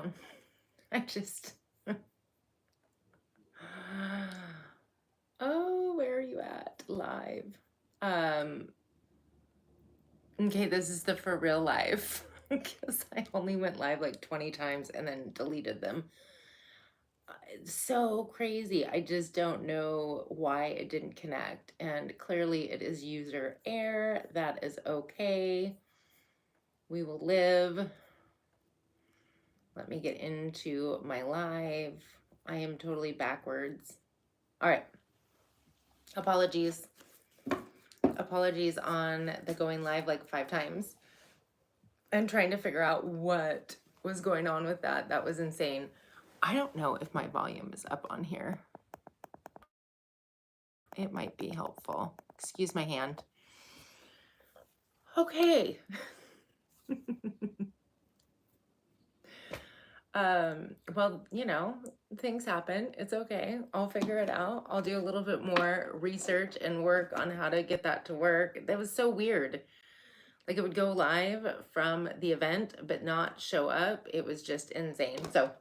down. I just, oh, where are you at? Live. Okay, this is the for real live because I only went live like 20 times and then deleted them. It's so crazy. I just don't know why it didn't connect. And clearly it is user error. That is okay. We will live. Let me get into my live. I am totally backwards. All right. Apologies. Apologies on the going live like 5 times. And trying to figure out what was going on with that. That was insane. I don't know if my volume is up on here. It might be helpful. Excuse my hand. Okay. Well, you know, things happen. It's okay. I'll figure it out. I'll do a little bit more research and work on how to get that to work. That was so weird. Like it would go live from the event, but not show up. It was just insane. So,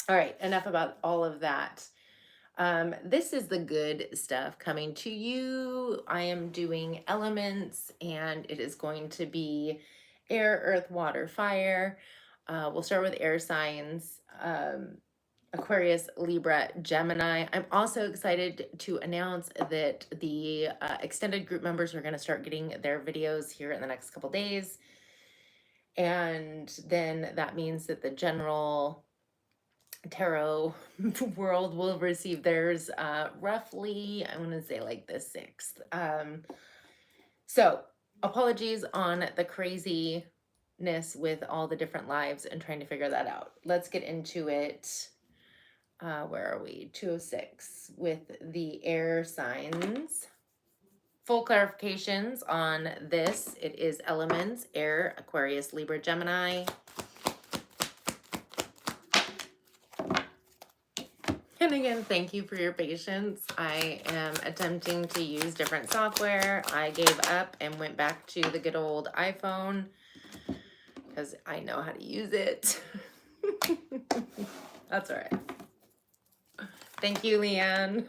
all right, enough about all of that. This is the good stuff coming to you. I am doing elements and it is going to be air, earth, water, fire. We'll start with air signs, Aquarius, Libra, Gemini. I'm also excited to announce that the extended group members are going to start getting their videos here in the next couple days. And then that means that the general tarot world will receive theirs roughly, I want to say like the 6th. So apologies on the craziness with all the different lives and trying to figure that out. Let's get into it. Where are we? 206 with the air signs. Full clarifications on this. It is elements, air, Aquarius, Libra, Gemini. And again, thank you for your patience. I am attempting to use different software. I gave up and went back to the good old iPhone because I know how to use it. That's all right. Thank you, Leanne.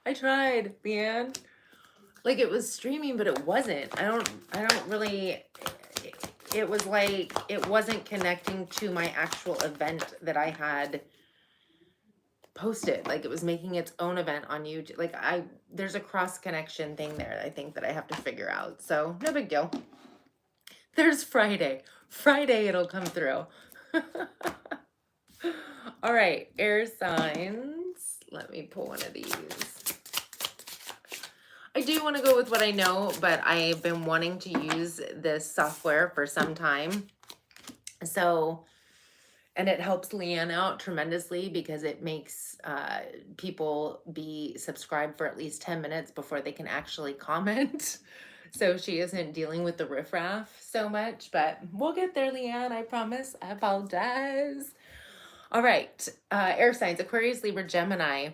I tried, Leanne. Like it was streaming, but it wasn't. I don't really, it was like, it wasn't connecting to my actual event that I had posted. Like it was making its own event on YouTube. Like there's a cross connection thing there, I think, that I have to figure out. So no big deal. There's Friday. Friday it'll come through. All right, air signs. Let me pull one of these. I do want to go with what I know, but I've been wanting to use this software for some time. So, and it helps Leanne out tremendously because it makes people be subscribed for at least 10 minutes before they can actually comment. So she isn't dealing with the riffraff so much, but we'll get there, Leanne, I promise. I apologize. All right, air signs, Aquarius, Libra, Gemini.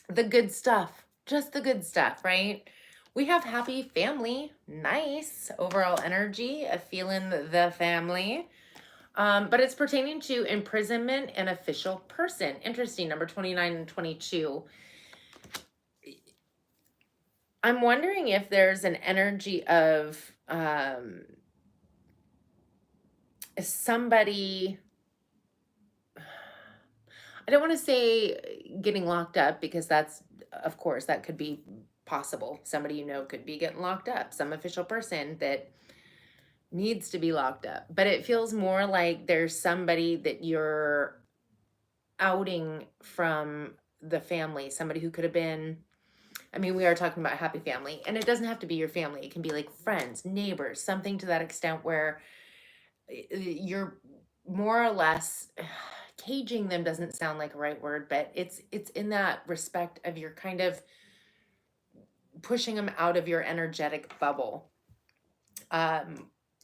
The good stuff, just the good stuff, right? We have happy family, nice overall energy, a feeling the family. But it's pertaining to imprisonment and official person. Interesting, number 29 and 22. I'm wondering if there's an energy of somebody, I don't want to say getting locked up because that's, of course, that could be possible. Somebody you know could be getting locked up, some official person that needs to be locked up. But it feels more like there's somebody that you're outing from the family, somebody who could have been, I mean, we are talking about happy family, and it doesn't have to be your family. It can be like friends, neighbors, something to that extent where you're more or less caging them. Doesn't sound like a right word, but it's in that respect of you're kind of pushing them out of your energetic bubble.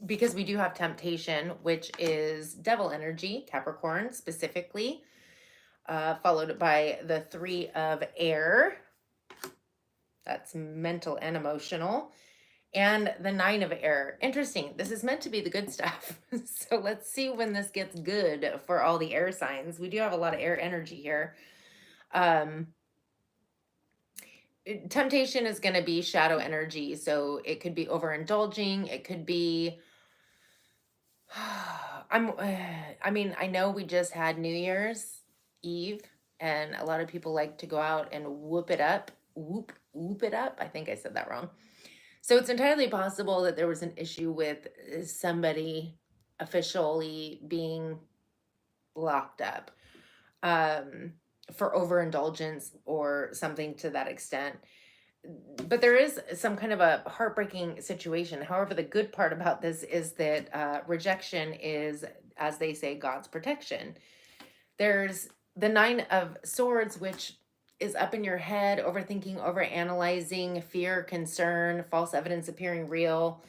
Because we do have temptation, which is devil energy, Capricorn specifically, followed by the 3 of air. That's mental and emotional. and the 9 of air. Interesting. This is meant to be the good stuff. So let's see when this gets good for all the air signs. We do have a lot of air energy here. Um, Temptation is going to be shadow energy. So it could be overindulging. It could be, I mean, I know we just had New Year's Eve and a lot of people like to go out and whoop it up. Whoop it up. I think I said that wrong. So it's entirely possible that there was an issue with somebody officially being locked up um, for overindulgence or something to that extent. But there is some kind of a heartbreaking situation. However, the good part about this is that rejection is, as they say, God's protection. There's the 9 of swords, which is up in your head, overthinking, overanalyzing, fear, concern, false evidence appearing real.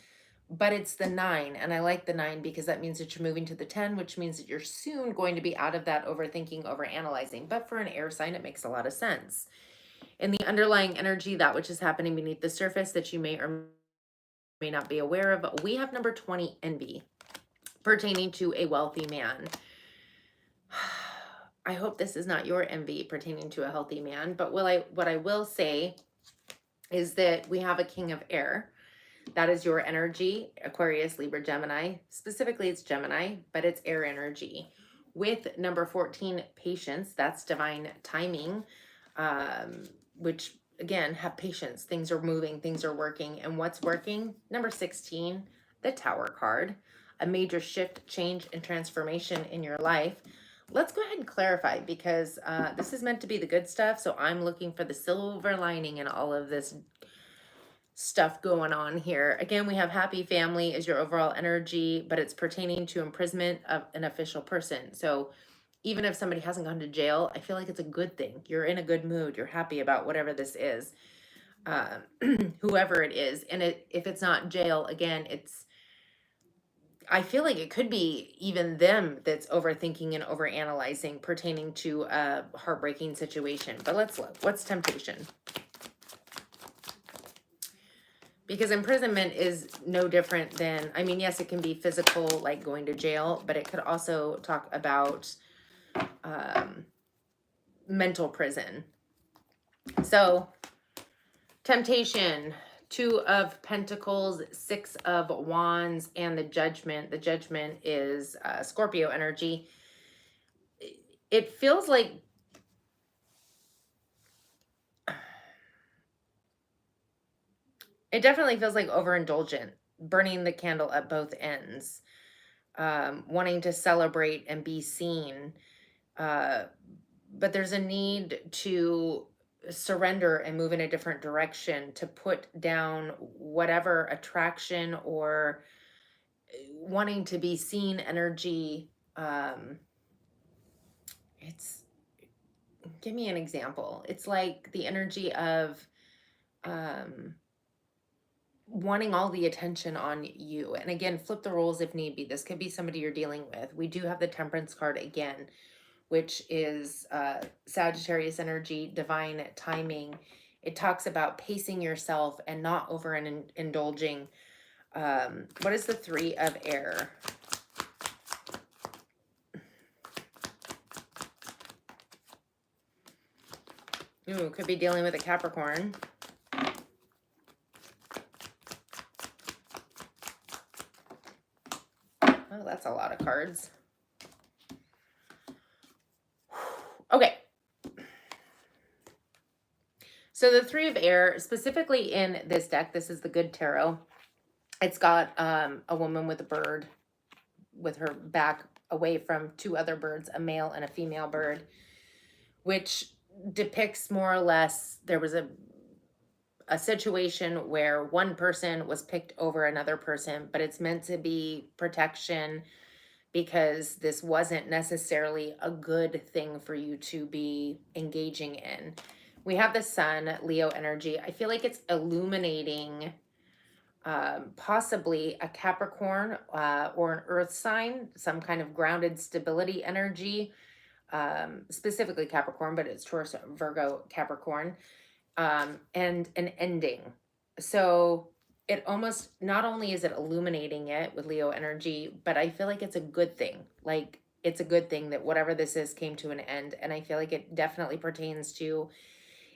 But it's the 9, and I like the 9 because that means that you're moving to the 10, which means that you're soon going to be out of that overthinking, overanalyzing. But for an air sign, it makes a lot of sense. In the underlying energy, that which is happening beneath the surface that you may or may not be aware of, we have number 20, envy, pertaining to a wealthy man. I hope this is not your envy pertaining to a healthy man, but what I will say is that we have a king of air. That is your energy, Aquarius, Libra, Gemini. Specifically, it's Gemini, but it's air energy. With number 14, patience, that's divine timing, which again, have patience. Things are moving, things are working. And what's working? Number 16, the Tower card, a major shift, change, and transformation in your life. Let's go ahead and clarify because this is meant to be the good stuff. So I'm looking for the silver lining in all of this stuff going on here. Again, we have happy family is your overall energy, but it's pertaining to imprisonment of an official person. So even if somebody hasn't gone to jail, I feel like it's a good thing. You're in a good mood. You're happy about whatever this is, whoever it is. And if it's not jail, again, I feel like it could be even them that's overthinking and overanalyzing pertaining to a heartbreaking situation. But let's look. What's temptation? Because imprisonment is no different than, I mean, yes, it can be physical, like going to jail, but it could also talk about mental prison. So, temptation, 2 of Pentacles, 6 of Wands, and the Judgment. The Judgment is Scorpio energy. It feels like it definitely feels like overindulgent, burning the candle at both ends, wanting to celebrate and be seen. But there's a need to surrender and move in a different direction, to put down whatever attraction or wanting to be seen energy. It's, give me an example. It's like the energy of wanting all the attention on you. And again, flip the roles if need be. This could be somebody you're dealing with. We do have the Temperance card again, which is Sagittarius energy, divine timing. It talks about pacing yourself and not over and indulging. What is the 3 of air? Ooh, could be dealing with a Capricorn. Oh, that's a lot of cards. Okay. So the 3 of air, specifically in this deck, this is the Good Tarot. It's got a woman with a bird with her back away from 2 other birds, a male and a female bird, which depicts more or less there was a situation where one person was picked over another person, but it's meant to be protection because this wasn't necessarily a good thing for you to be engaging in. We have the Sun, Leo energy. I feel like it's illuminating possibly a Capricorn or an earth sign, some kind of grounded stability energy, specifically Capricorn, but it's Taurus, Virgo, Capricorn, and an ending. So it almost, not only is it illuminating it with Leo energy, but I feel like it's a good thing. Like it's a good thing that whatever this is came to an end. And I feel like it definitely pertains to,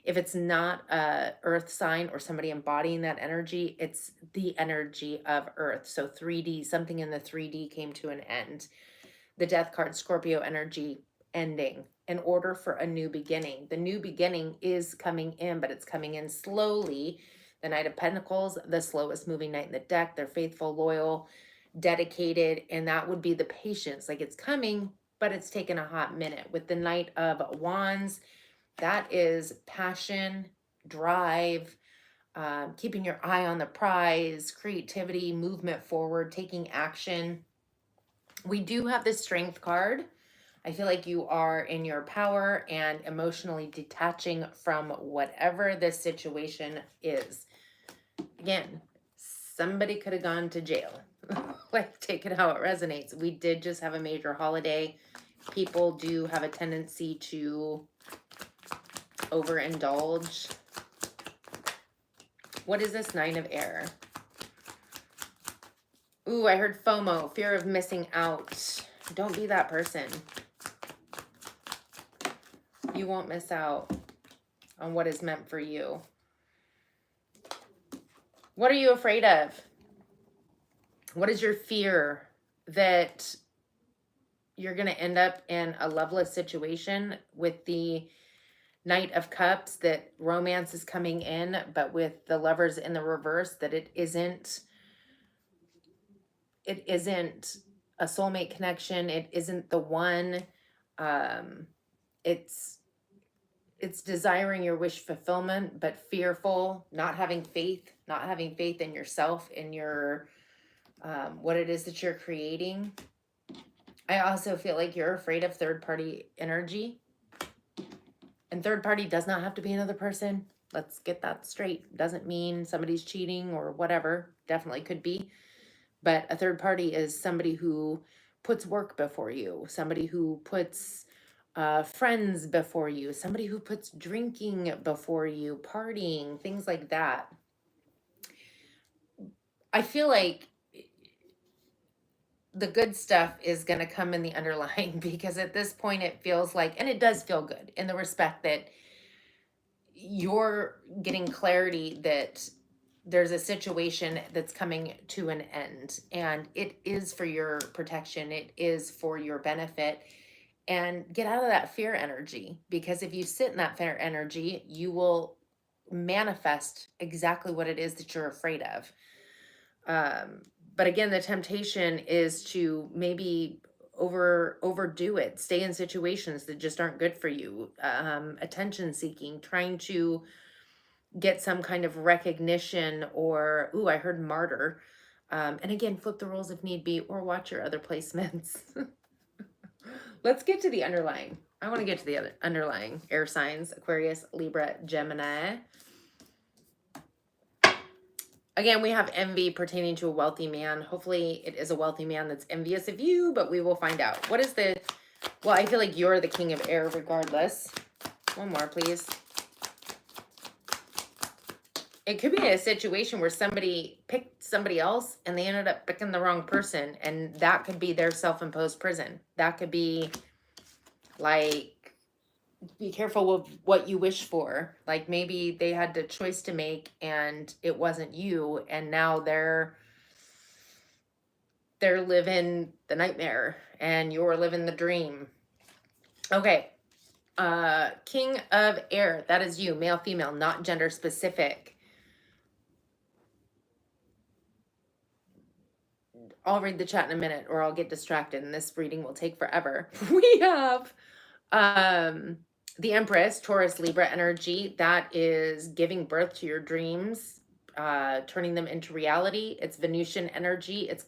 if it's not a earth sign or somebody embodying that energy, it's the energy of earth. So 3D, something in the 3D came to an end. The death card, Scorpio energy, ending in order for a new beginning. The new beginning is coming in, but it's coming in slowly. The Knight of Pentacles, the slowest moving knight in the deck. They're faithful, loyal, dedicated, and that would be the patience. Like it's coming, but it's taken a hot minute. With the Knight of Wands, that is passion, drive, keeping your eye on the prize, creativity, movement forward, taking action. We do have the Strength card. I feel like you are in your power and emotionally detaching from whatever this situation is. Again, somebody could have gone to jail. Like, take it how it resonates. We did just have a major holiday. People do have a tendency to overindulge. What is this Nine of Air? Ooh, I heard FOMO, fear of missing out. Don't be that person. You won't miss out on what is meant for you. What are you afraid of? What is your fear? That you're going to end up in a loveless situation with the Knight of Cups, that romance is coming in, but with the Lovers in the reverse, that it isn't a soulmate connection. It isn't the one. It's desiring your wish fulfillment, but fearful, not having faith in yourself, in your, what it is that you're creating. I also feel like you're afraid of third party energy. And third party does not have to be another person. Let's get that straight. Doesn't mean somebody's cheating or whatever. Definitely could be. But a third party is somebody who puts work before you, somebody who puts friends before you, somebody who puts drinking before you, partying, things like that. I feel like the good stuff is going to come in the underlying, because at this point it feels like, and it does feel good in the respect that you're getting clarity that there's a situation that's coming to an end, and it is for your protection. It is for your benefit. And get out of that fear energy, because if you sit in that fear energy, you will manifest exactly what it is that you're afraid of. But again, the temptation is to maybe overdo it, stay in situations that just aren't good for you, attention seeking, trying to get some kind of recognition, or, ooh, I heard martyr. And again, flip the roles if need be, or watch your other placements. Let's get to the underlying. I want to get to the other underlying air signs: Aquarius, Libra, Gemini. Again, we have envy pertaining to a wealthy man. Hopefully it is a wealthy man that's envious of you, but we will find out. What is the, well, I feel like you're the king of air regardless. One more, please. It could be a situation where somebody picked somebody else and they ended up picking the wrong person, and that could be their self-imposed prison. That could be like, be careful with what you wish for. Like maybe they had the choice to make and it wasn't you, and now they're living the nightmare and you're living the dream. Okay. King of Air, that is you, male, female, not gender specific. I'll read the chat in a minute or I'll get distracted and this reading will take forever. We have the Empress, Taurus, Libra energy. That is giving birth to your dreams, turning them into reality. It's Venusian energy. It's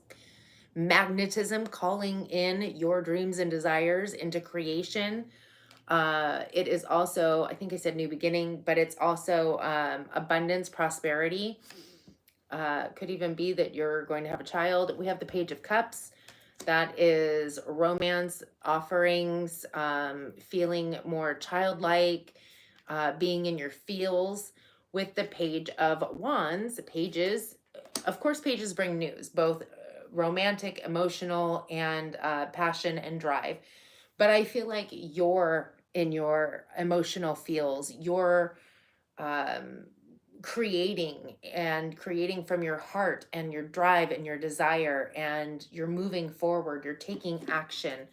magnetism, calling in your dreams and desires into creation. It is also, I think I said new beginning, but it's also abundance, prosperity. Could even be that you're going to have a child. We have the Page of Cups. That is romance, offerings, feeling more childlike, being in your feels. With the Page of Wands, pages, Of course, pages bring news, both romantic, emotional, and passion and drive. But I feel like you're in your emotional feels, you're um, creating from your heart and your drive and your desire, and you're moving forward, you're taking action.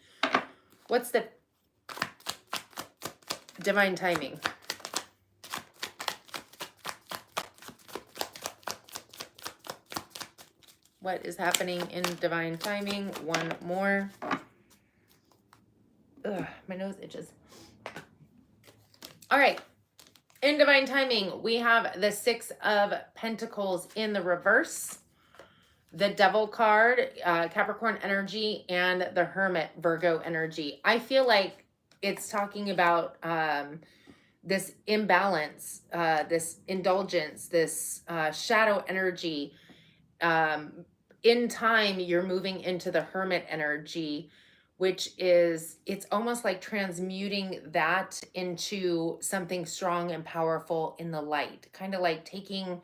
What's the divine timing? What is happening in divine timing? One more. Ugh, my nose itches. All right. In divine timing, we have the Six of Pentacles in the reverse, the Devil card, Capricorn energy, and the Hermit, Virgo energy. I feel like it's talking about this imbalance, this indulgence, this shadow energy. In time, you're moving into the Hermit energy, which is, it's almost like transmuting that into something strong and powerful in the light. Kind of like taking,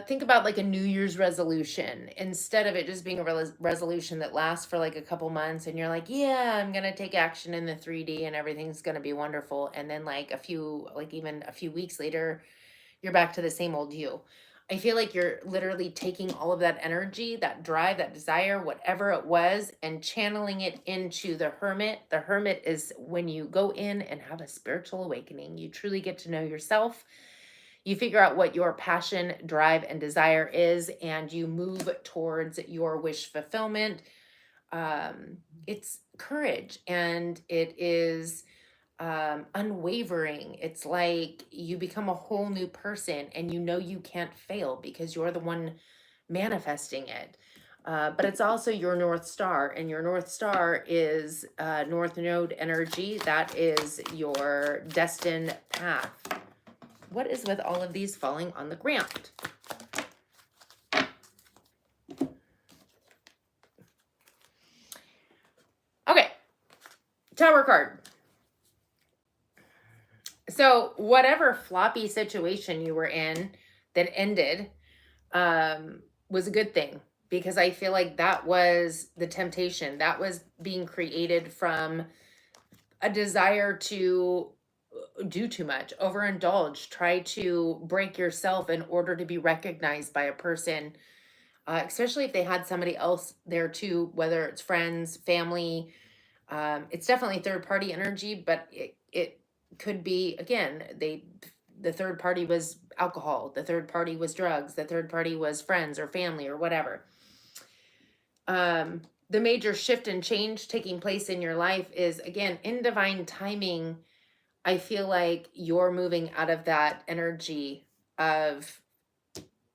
think about like a New Year's resolution. Instead of it just being a resolution that lasts for like a couple months and you're like, yeah, I'm going to take action in the 3D and everything's going to be wonderful. And then like even a few weeks later, you're back to the same old you. I feel like you're literally taking all of that energy, that drive, that desire, whatever it was, and channeling it into the Hermit. The Hermit is when you go in and have a spiritual awakening. You truly get to know yourself. You figure out what your passion, drive, and desire is, and you move towards your wish fulfillment. It's courage, and it is unwavering. It's like you become a whole new person, and you know you can't fail because you're the one manifesting it. But it's also your North Star, and your North Star is North Node energy. That is your destined path. What is with all of these falling on the ground? Okay, Tower card. So whatever floppy situation you were in that ended was a good thing, because I feel like that was the temptation. That was being created from a desire to do too much, overindulge, try to break yourself in order to be recognized by a person, especially if they had somebody else there too, whether it's friends, family. It's definitely third party energy, but it could be, again, the third party was alcohol, the third party was drugs, the third party was friends or family or whatever. The major shift and change taking place in your life is, again, in divine timing. I feel like you're moving out of that energy of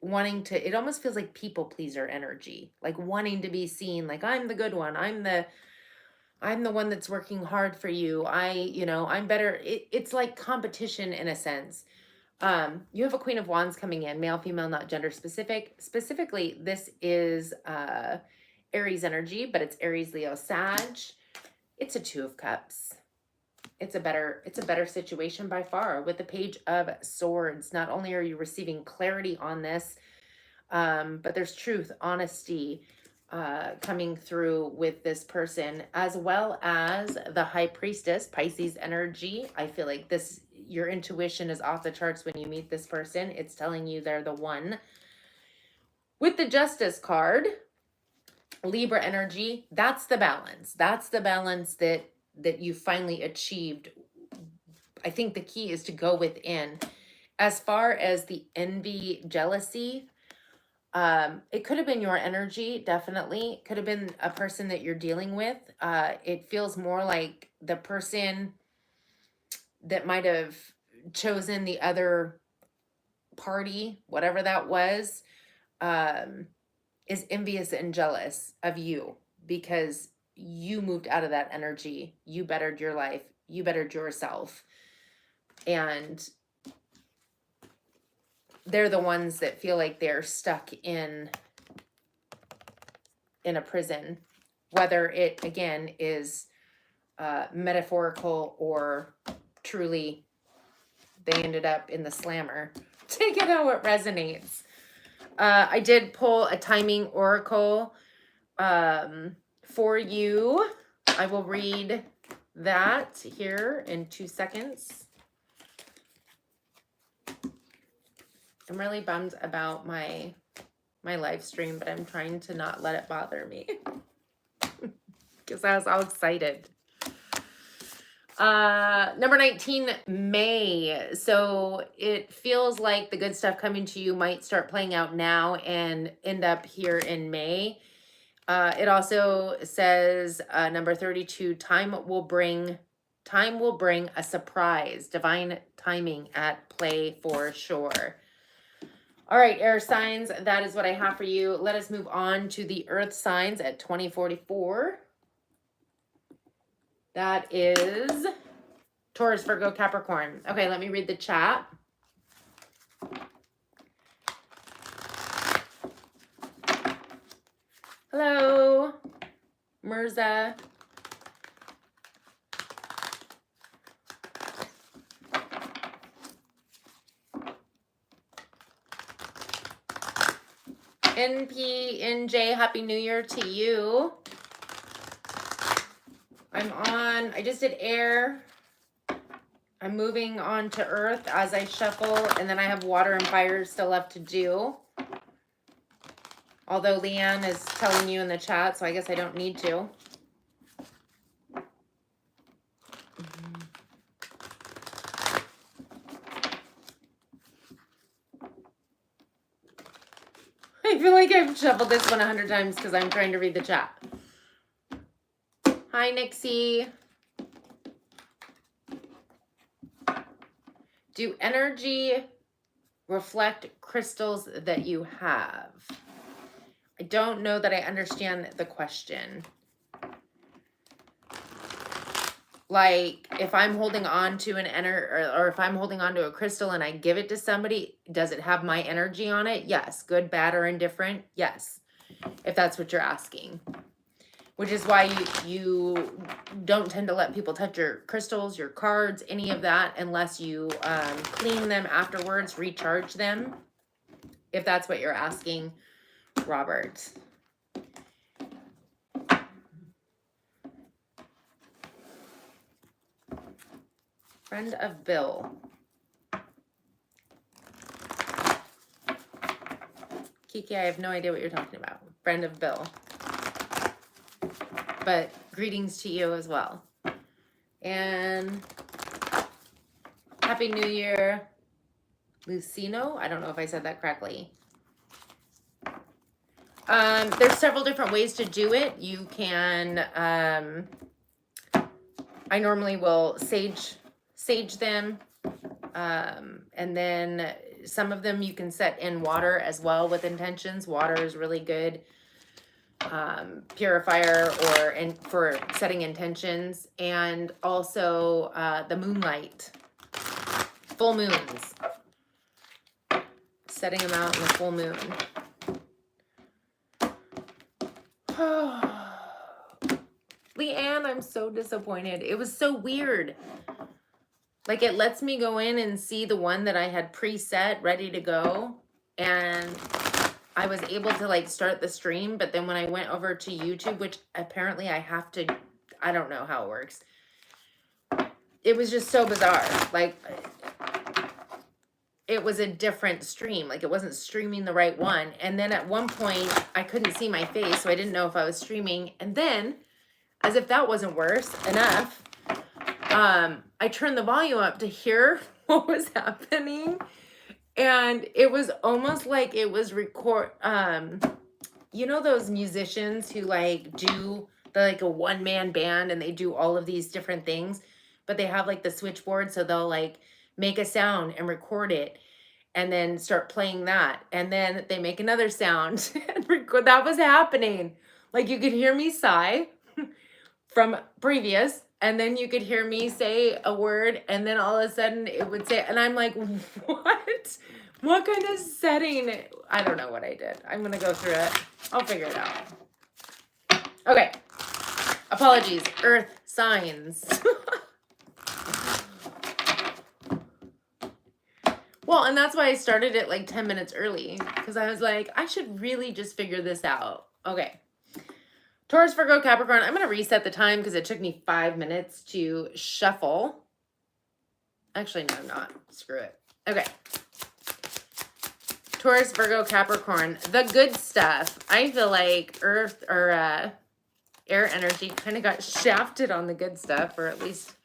wanting to, it almost feels like people pleaser energy, like wanting to be seen, like I'm the good one, I'm the one that's working hard for you. I'm better. It's like competition in a sense. You have a Queen of Wands coming in, male, female, not gender specific. Specifically, this is Aries energy, but it's Aries, Leo, Sag. It's a Two of Cups. It's a better situation by far with the Page of Swords. Not only are you receiving clarity on this, but there's truth, honesty, coming through with this person, as well as the High Priestess, Pisces energy. I feel like your intuition is off the charts when you meet this person. It's telling you they're the one. With the Justice card, Libra energy, that's the balance. That's the balance that you finally achieved. I think the key is to go within. As far as the envy, jealousy, it could have been your energy, definitely. It could have been a person that you're dealing with. It feels more like the person that might have chosen the other party, whatever that was, is envious and jealous of you because you moved out of that energy. You bettered your life. You bettered yourself. And they're the ones that feel like they're stuck in a prison, whether it, again, is metaphorical or truly they ended up in the slammer. Take it how it resonates. I did pull a timing oracle for you. I will read that here in 2 seconds. I'm really bummed about my live stream, but I'm trying to not let it bother me because I was all excited. Number 19, May. So it feels like the good stuff coming to you might start playing out now and end up here in May. It also says, number 32, time will bring a surprise, divine timing at play for sure. All right, air signs, that is what I have for you. Let us move on to the earth signs at 2044. That is Taurus, Virgo, Capricorn. Okay, let me read the chat. Hello, Mirza. NJ, Happy New Year to you. I just did air. I'm moving on to earth as I shuffle, and then I have water and fire still left to do. Although Leanne is telling you in the chat, so I guess I don't need to. I feel like I've shuffled this one 100 times because I'm trying to read the chat. Hi, Nixie. Do energy reflect crystals that you have? I don't know that I understand the question. Like, if I'm holding on to an or if I'm holding on to a crystal and I give it to somebody, does it have my energy on it? Yes. Good, bad, or indifferent? Yes. If that's what you're asking. Which is why you don't tend to let people touch your crystals, your cards, any of that, unless you clean them afterwards, recharge them. If that's what you're asking, Robert. Friend of Bill. Kiki, I have no idea what you're talking about. Friend of Bill. But greetings to you as well. And Happy New Year, Lucino. I don't know if I said that correctly. There's several different ways to do it. You can, I normally will sage them. And then some of them you can set in water as well with intentions. Water is really good purifier or for setting intentions. And also the moonlight, full moons, setting them out in the full moon. Leanne, I'm so disappointed. It was so weird. Like, it lets me go in and see the one that I had preset ready to go. And I was able to like start the stream. But then when I went over to YouTube, which apparently I have to, I don't know how it works. It was just so bizarre. Like, it was a different stream. Like, it wasn't streaming the right one. And then at one point I couldn't see my face. So I didn't know if I was streaming. And then, as if that wasn't worse enough, I turned the volume up to hear what was happening. And it was almost like it was you know those musicians who like do like a one-man band and they do all of these different things, but they have like the switchboard, so they'll like make a sound and record it and then start playing that. And then they make another sound and record. That was happening. Like, you could hear me sigh from previous, and then you could hear me say a word, and then all of a sudden it would say, and I'm like, what? What kind of setting? I don't know what I did. I'm going to go through it. I'll figure it out. Okay. Apologies. Earth signs. Well, and that's why I started it like 10 minutes early, because I was like, I should really just figure this out. Okay. Taurus, Virgo, Capricorn. I'm going to reset the time because it took me 5 minutes to shuffle. Actually, no, I'm not. Screw it. Okay. Taurus, Virgo, Capricorn. The good stuff. I feel like Earth or air energy kind of got shafted on the good stuff, or at least,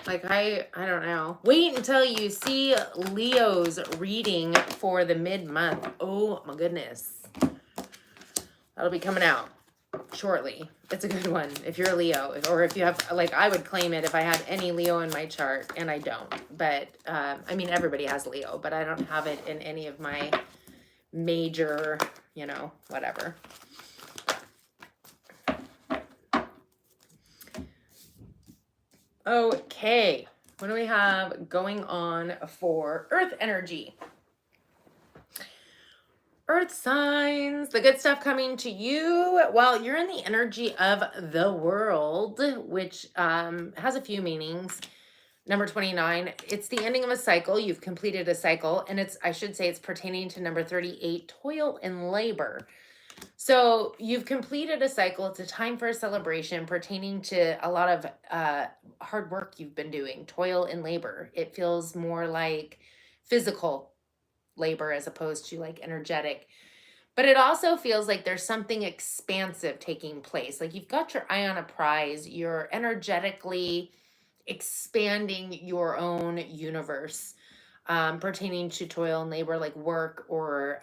like, I don't know. Wait until you see Leo's reading for the mid-month. Oh my goodness. That'll be coming out shortly. It's a good one if you're a Leo, or if you have, like, I would claim it if I had any Leo in my chart, and I don't. But I mean, everybody has Leo, but I don't have it in any of my major, you know, whatever. Okay, what do we have going on for Earth energy? Earth signs, the good stuff coming to you. Well, you're in the energy of the world, which has a few meanings. Number 29, it's the ending of a cycle. You've completed a cycle, and I should say it's pertaining to number 38, toil and labor. So you've completed a cycle. It's a time for a celebration pertaining to a lot of hard work you've been doing, toil and labor. It feels more like physical labor as opposed to like energetic. But it also feels like there's something expansive taking place. Like you've got your eye on a prize. You're energetically expanding your own universe pertaining to toil and labor, like work, or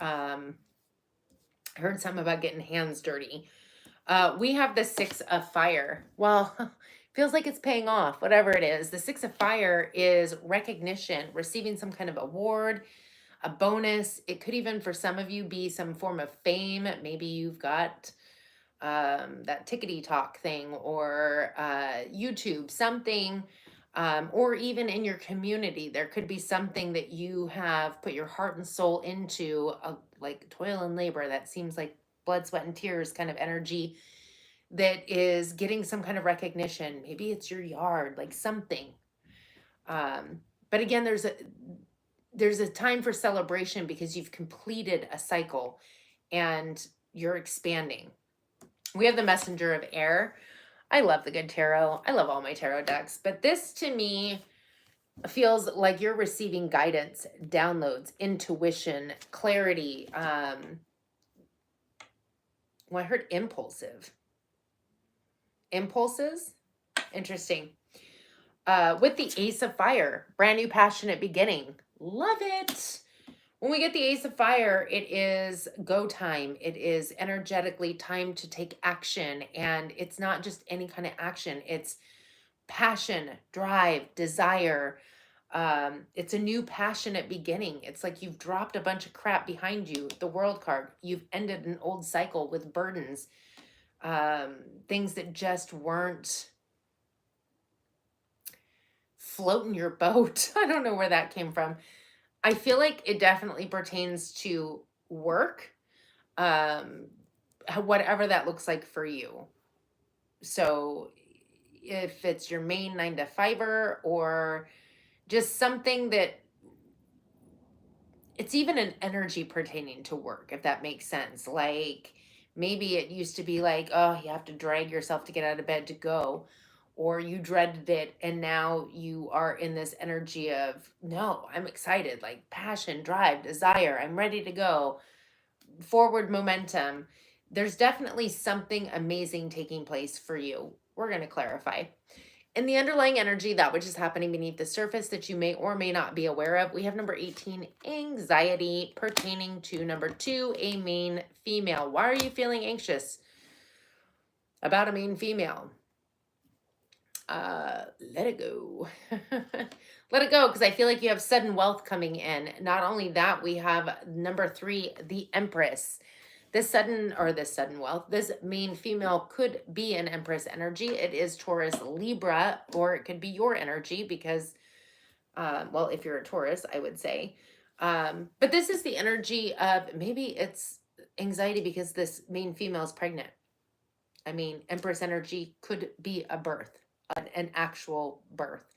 I heard something about getting hands dirty. We have the 6 of fire. Well, feels like it's paying off, whatever it is. The 6 of fire is recognition, receiving some kind of award, a bonus. It could even, for some of you, be some form of fame. Maybe you've got that tickety talk thing, or YouTube, something, or even in your community, there could be something that you have put your heart and soul into, like toil and labor. That seems like blood, sweat, and tears kind of energy that is getting some kind of recognition. Maybe it's your yard, like something. But again, there's a time for celebration because you've completed a cycle and you're expanding. We have the messenger of air. I love the good tarot. I love all my tarot decks, but this to me feels like you're receiving guidance, downloads, intuition, clarity. Well, I heard impulsive. Impulses? Interesting. With the Ace of Fire, brand new passionate beginning. Love it. When we get the Ace of Fire, it is go time. It is energetically time to take action. And it's not just any kind of action. It's passion, drive, desire. It's a new passionate beginning. It's like you've dropped a bunch of crap behind you. The World card. You've ended an old cycle with burdens. Things that just weren't floating your boat. I don't know where that came from. I feel like it definitely pertains to work, whatever that looks like for you. So if it's your main 9 to 5er, or just something that it's even an energy pertaining to work, if that makes sense. Like maybe it used to be like, oh, you have to drag yourself to get out of bed to go, or you dreaded it, and now you are in this energy of, no, I'm excited, like passion, drive, desire, I'm ready to go, forward momentum. There's definitely something amazing taking place for you. We're going to clarify. In the underlying energy, that which is happening beneath the surface that you may or may not be aware of, we have number 18, anxiety, pertaining to number 2, a main female. Why are you feeling anxious about a main female? Let it go. Let it go, because I feel like you have sudden wealth coming in. Not only that, we have number 3, the Empress. This sudden wealth, this main female could be an Empress energy. It is Taurus, Libra, or it could be your energy because, well, if you're a Taurus, I would say. But this is the energy of, maybe it's anxiety because this main female is pregnant. I mean, Empress energy could be a birth, an actual birth.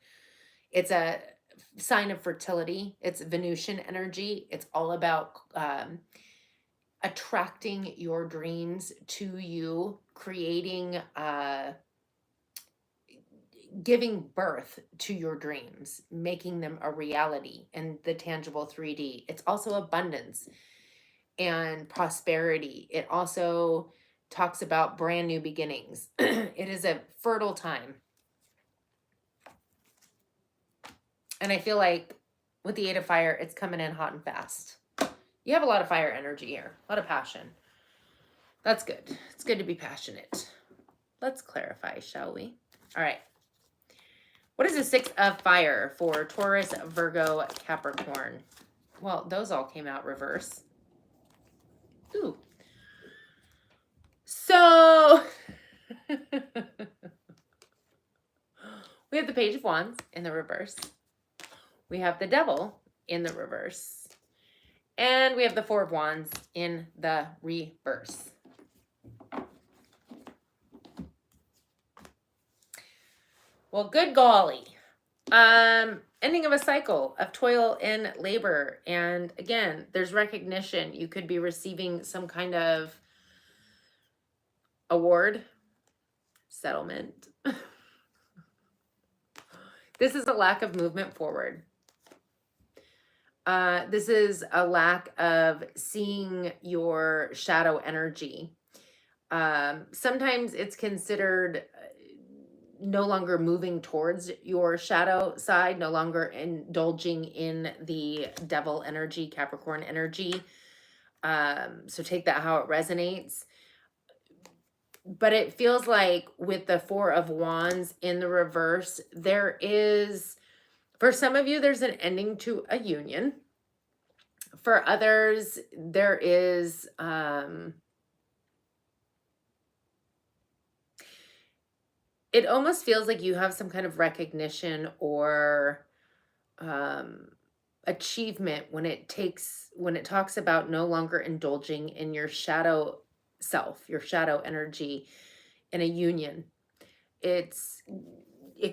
It's a sign of fertility. It's Venusian energy. It's all about attracting your dreams to you, creating, giving birth to your dreams, making them a reality in the tangible 3D. It's also abundance and prosperity. It also talks about brand new beginnings. It is a fertile time. And I feel like with the 8 of fire, it's coming in hot and fast. You have a lot of fire energy here, a lot of passion. That's good. It's good to be passionate. Let's clarify, shall we? All right. What is the 6 of fire for Taurus, Virgo, Capricorn? Well, those all came out reverse. Ooh. So we have the Page of Wands in the reverse. We have the Devil in the reverse. And we have the 4 of Wands in the reverse. Well, good golly. Ending of a cycle of toil and labor. And again, there's recognition. You could be receiving some kind of award, settlement. This is a lack of movement forward. This is a lack of seeing your shadow energy. Sometimes it's considered no longer moving towards your shadow side, no longer indulging in the devil energy, Capricorn energy. So take that how it resonates. But it feels like with the 4 of Wands in the reverse, there is, for some of you, there's an ending to a union. For others, there is it almost feels like you have some kind of recognition or achievement when it talks about no longer indulging in your shadow self, your shadow energy in a union. It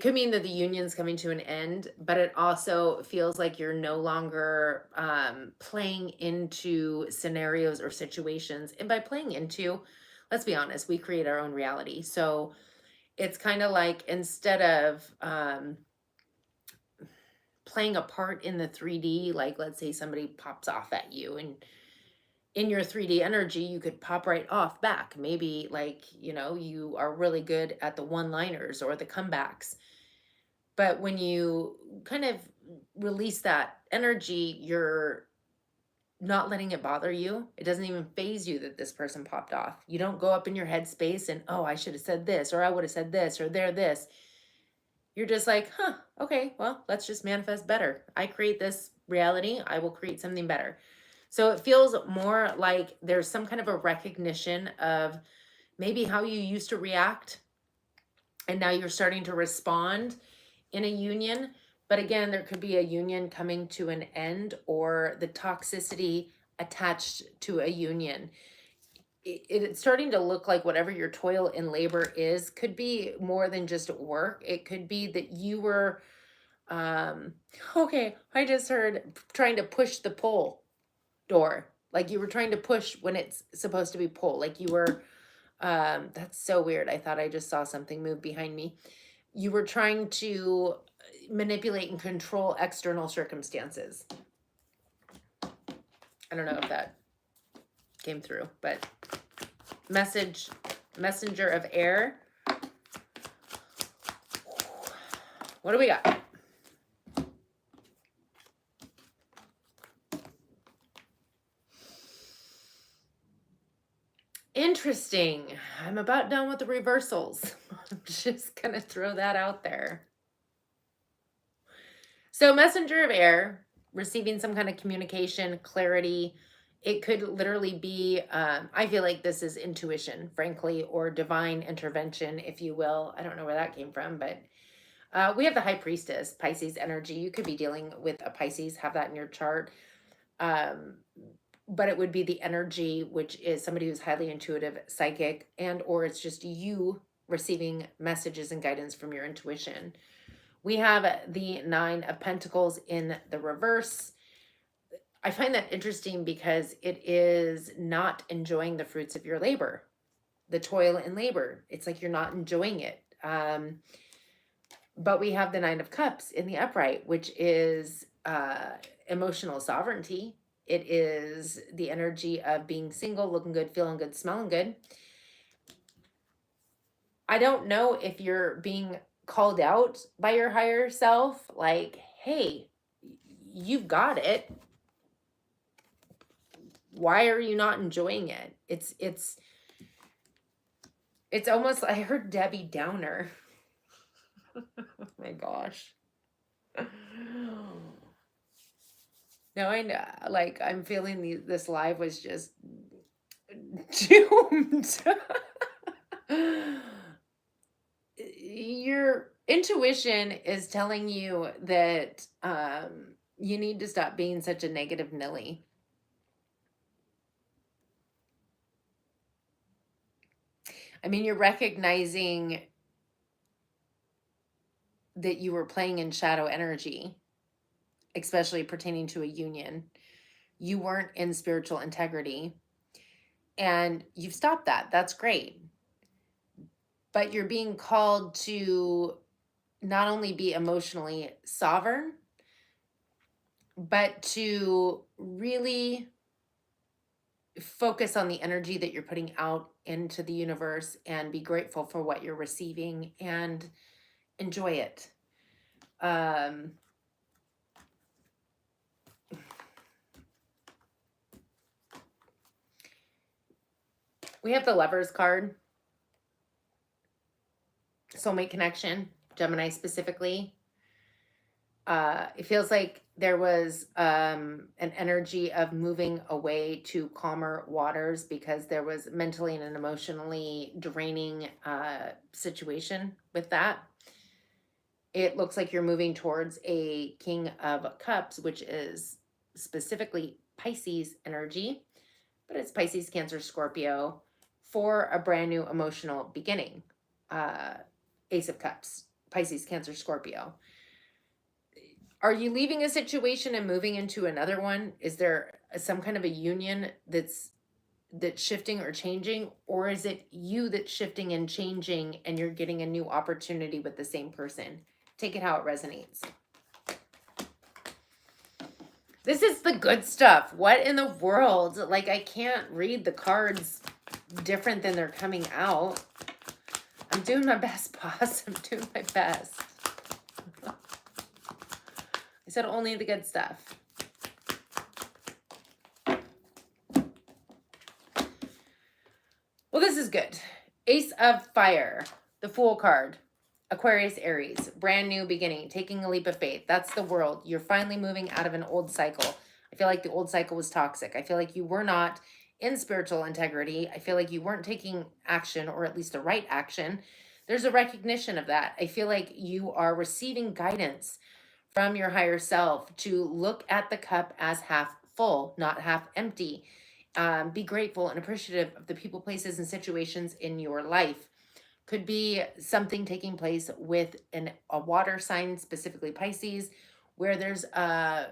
could mean that the union's coming to an end, but it also feels like you're no longer playing into scenarios or situations. And by playing into, let's be honest, we create our own reality. So it's kind of like instead of playing a part in the 3D, like let's say somebody pops off at you and in your 3D energy, you could pop right off back. Maybe like, you are really good at the one-liners or the comebacks. But when you kind of release that energy, you're not letting it bother you. It doesn't even faze you that this person popped off. You don't go up in your head space and, oh, I should have said this, or I would have said this, or they're this. You're just like, okay, well, let's just manifest better. I create this reality. I will create something better. So it feels more like there's some kind of a recognition of maybe how you used to react, and now you're starting to respond in a union. But again, there could be a union coming to an end or the toxicity attached to a union. It's starting to look like whatever your toil and labor is could be more than just work. It could be that you were, okay, I just heard trying to push the pull door. Like you were trying to push when it's supposed to be pull. Like you were, that's so weird. I thought I just saw something move behind me. You were trying to manipulate and control external circumstances. I don't know if that came through, but messenger of air. What do we got? Interesting. I'm about done with the reversals. I'm just going to throw that out there. So messenger of air, receiving some kind of communication, clarity. It could literally be, I feel like this is intuition, frankly, or divine intervention, if you will. I don't know where that came from, but we have the High Priestess, Pisces energy. You could be dealing with a Pisces, have that in your chart. But it would be the energy, which is somebody who's highly intuitive, psychic, and or it's just you receiving messages and guidance from your intuition. We have the Nine of Pentacles in the reverse. I find that interesting because it is not enjoying the fruits of your labor, the toil and labor. It's like you're not enjoying it. But we have the Nine of Cups in the upright, which is emotional sovereignty. It is the energy of being single, looking good, feeling good, smelling good. I don't know if you're being called out by your higher self, like, hey, you've got it. Why are you not enjoying it? It's almost, I heard Debbie Downer. Oh my gosh. Now I know, like, I'm feeling this live was just doomed. Your intuition is telling you that you need to stop being such a negative Nilly. I mean, you're recognizing that you were playing in shadow energy, especially pertaining to a union. You weren't in spiritual integrity, and you've stopped that. That's great. But you're being called to not only be emotionally sovereign, but to really focus on the energy that you're putting out into the universe and be grateful for what you're receiving and enjoy it. We have the Lovers card. Soulmate connection, Gemini specifically. It feels like there was an energy of moving away to calmer waters because there was mentally and emotionally draining situation with that. It looks like you're moving towards a King of Cups, which is specifically Pisces energy, but it's Pisces, Cancer, Scorpio for a brand new emotional beginning. Ace of Cups, Pisces, Cancer, Scorpio. Are you leaving a situation and moving into another one? Is there some kind of a union that's shifting or changing, or is it you that's shifting and changing and you're getting a new opportunity with the same person? Take it how it resonates. This is the good stuff. What in the world? Like, I can't read the cards different than they're coming out. I'm doing my best, boss. I'm doing my best. I said only the good stuff. Well, this is good. Ace of Fire, the Fool card. Aquarius, Aries, brand new beginning, taking a leap of faith. That's the world. You're finally moving out of an old cycle. I feel like the old cycle was toxic. I feel like you were not in spiritual integrity. I feel like you weren't taking action, or at least the right action. There's a recognition of that. I feel like you are receiving guidance from your higher self to look at the cup as half full, not half empty. Be grateful and appreciative of the people, places, and situations in your life. Could be something taking place with a water sign, specifically Pisces, where there's a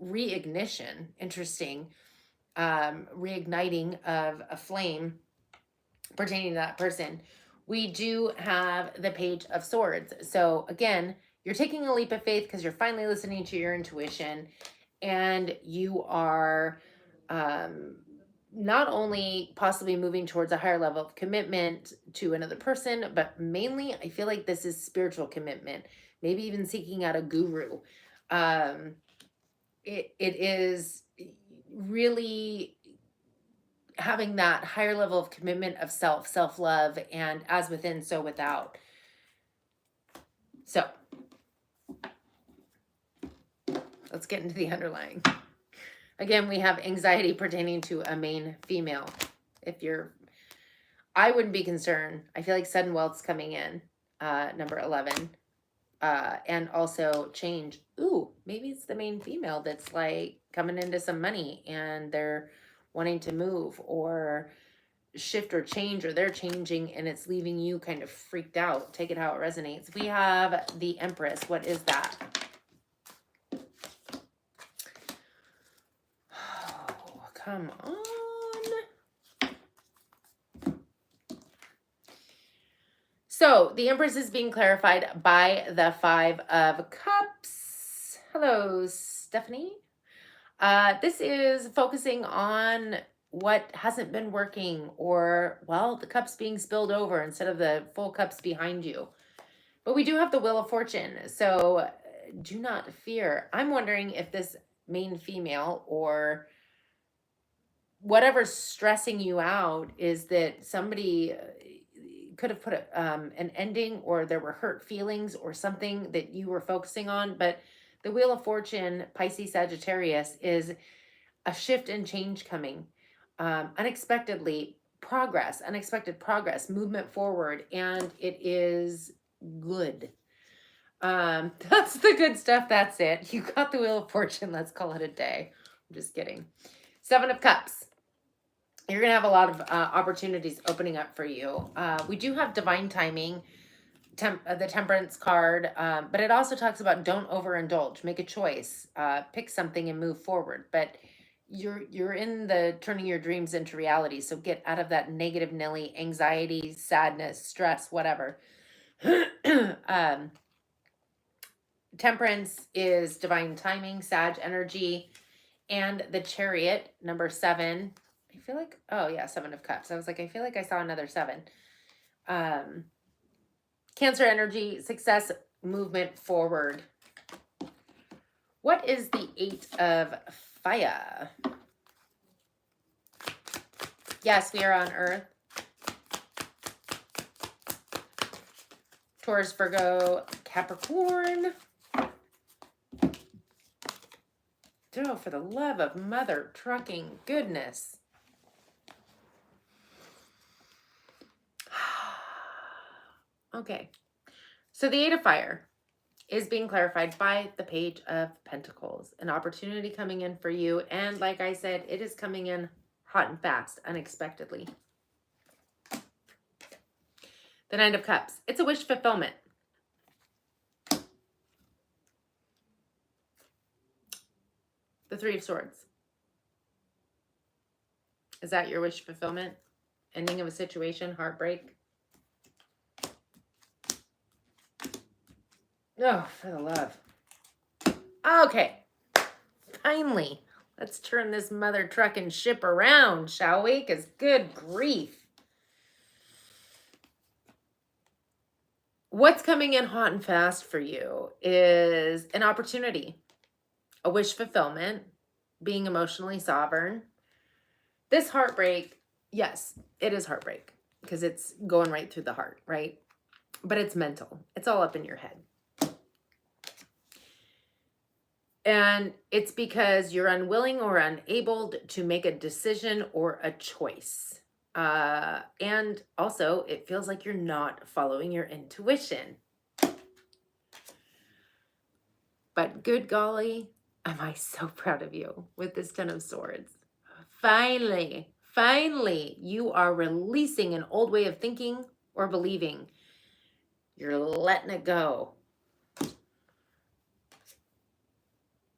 reignition, interesting, reigniting of a flame pertaining to that person. We do have the Page of Swords. So again, you're taking a leap of faith because you're finally listening to your intuition, and you are not only possibly moving towards a higher level of commitment to another person, but mainly I feel like this is spiritual commitment, maybe even seeking out a guru. It is really having that higher level of commitment of self-love, and as within, so without. So let's get into the underlying. Again, we have anxiety pertaining to a main female. I wouldn't be concerned. I feel like sudden wealth's coming in, number 11. And also change. Ooh, maybe it's the main female that's like coming into some money and they're wanting to move, or shift or change, or they're changing and it's leaving you kind of freaked out. Take it how it resonates. We have the Empress. What is that? Oh, come on. So the Empress is being clarified by the Five of Cups. Hello, Stephanie. This is focusing on what hasn't been working, or, well, the cups being spilled over instead of the full cups behind you. But we do have the Wheel of Fortune, so do not fear. I'm wondering if this main female or whatever's stressing you out is that somebody could have put an ending, or there were hurt feelings or something that you were focusing on. But the Wheel of Fortune, Pisces, Sagittarius, is a shift and change coming. Unexpected progress, movement forward, and it is good. That's the good stuff. That's it. You got the Wheel of Fortune. Let's call it a day. I'm just kidding. Seven of Cups. You're going to have a lot of opportunities opening up for you. We do have divine timing, the Temperance card, but it also talks about don't overindulge. Make a choice. Pick something and move forward. But you're in the turning your dreams into reality. So get out of that negative Nelly, anxiety, sadness, stress, whatever. Temperance is divine timing, Sag energy, and the Chariot, number 7. I feel like, oh yeah, 7 of Cups. I was like, I feel like I saw another 7. Cancer energy, success, movement forward. What is the 8 of Fire? Yes, we are on Earth. Taurus, Virgo, Capricorn. Oh, for the love of mother trucking goodness. Okay. So the 8 of Fire is being clarified by the Page of Pentacles. An opportunity coming in for you. And like I said, it is coming in hot and fast, unexpectedly. The 9 of Cups. It's a wish fulfillment. The 3 of Swords. Is that your wish fulfillment? Ending of a situation, heartbreak? Oh, for the love. Okay. Finally, let's turn this mother trucking ship around, shall we? Because good grief. What's coming in hot and fast for you is an opportunity, a wish fulfillment, being emotionally sovereign. This heartbreak, yes, it is heartbreak because it's going right through the heart, right? But it's mental. It's all up in your head. And it's because you're unwilling or unable to make a decision or a choice. And also, it feels like you're not following your intuition. But good golly, am I so proud of you with this 10 of Swords. Finally, you are releasing an old way of thinking or believing. You're letting it go.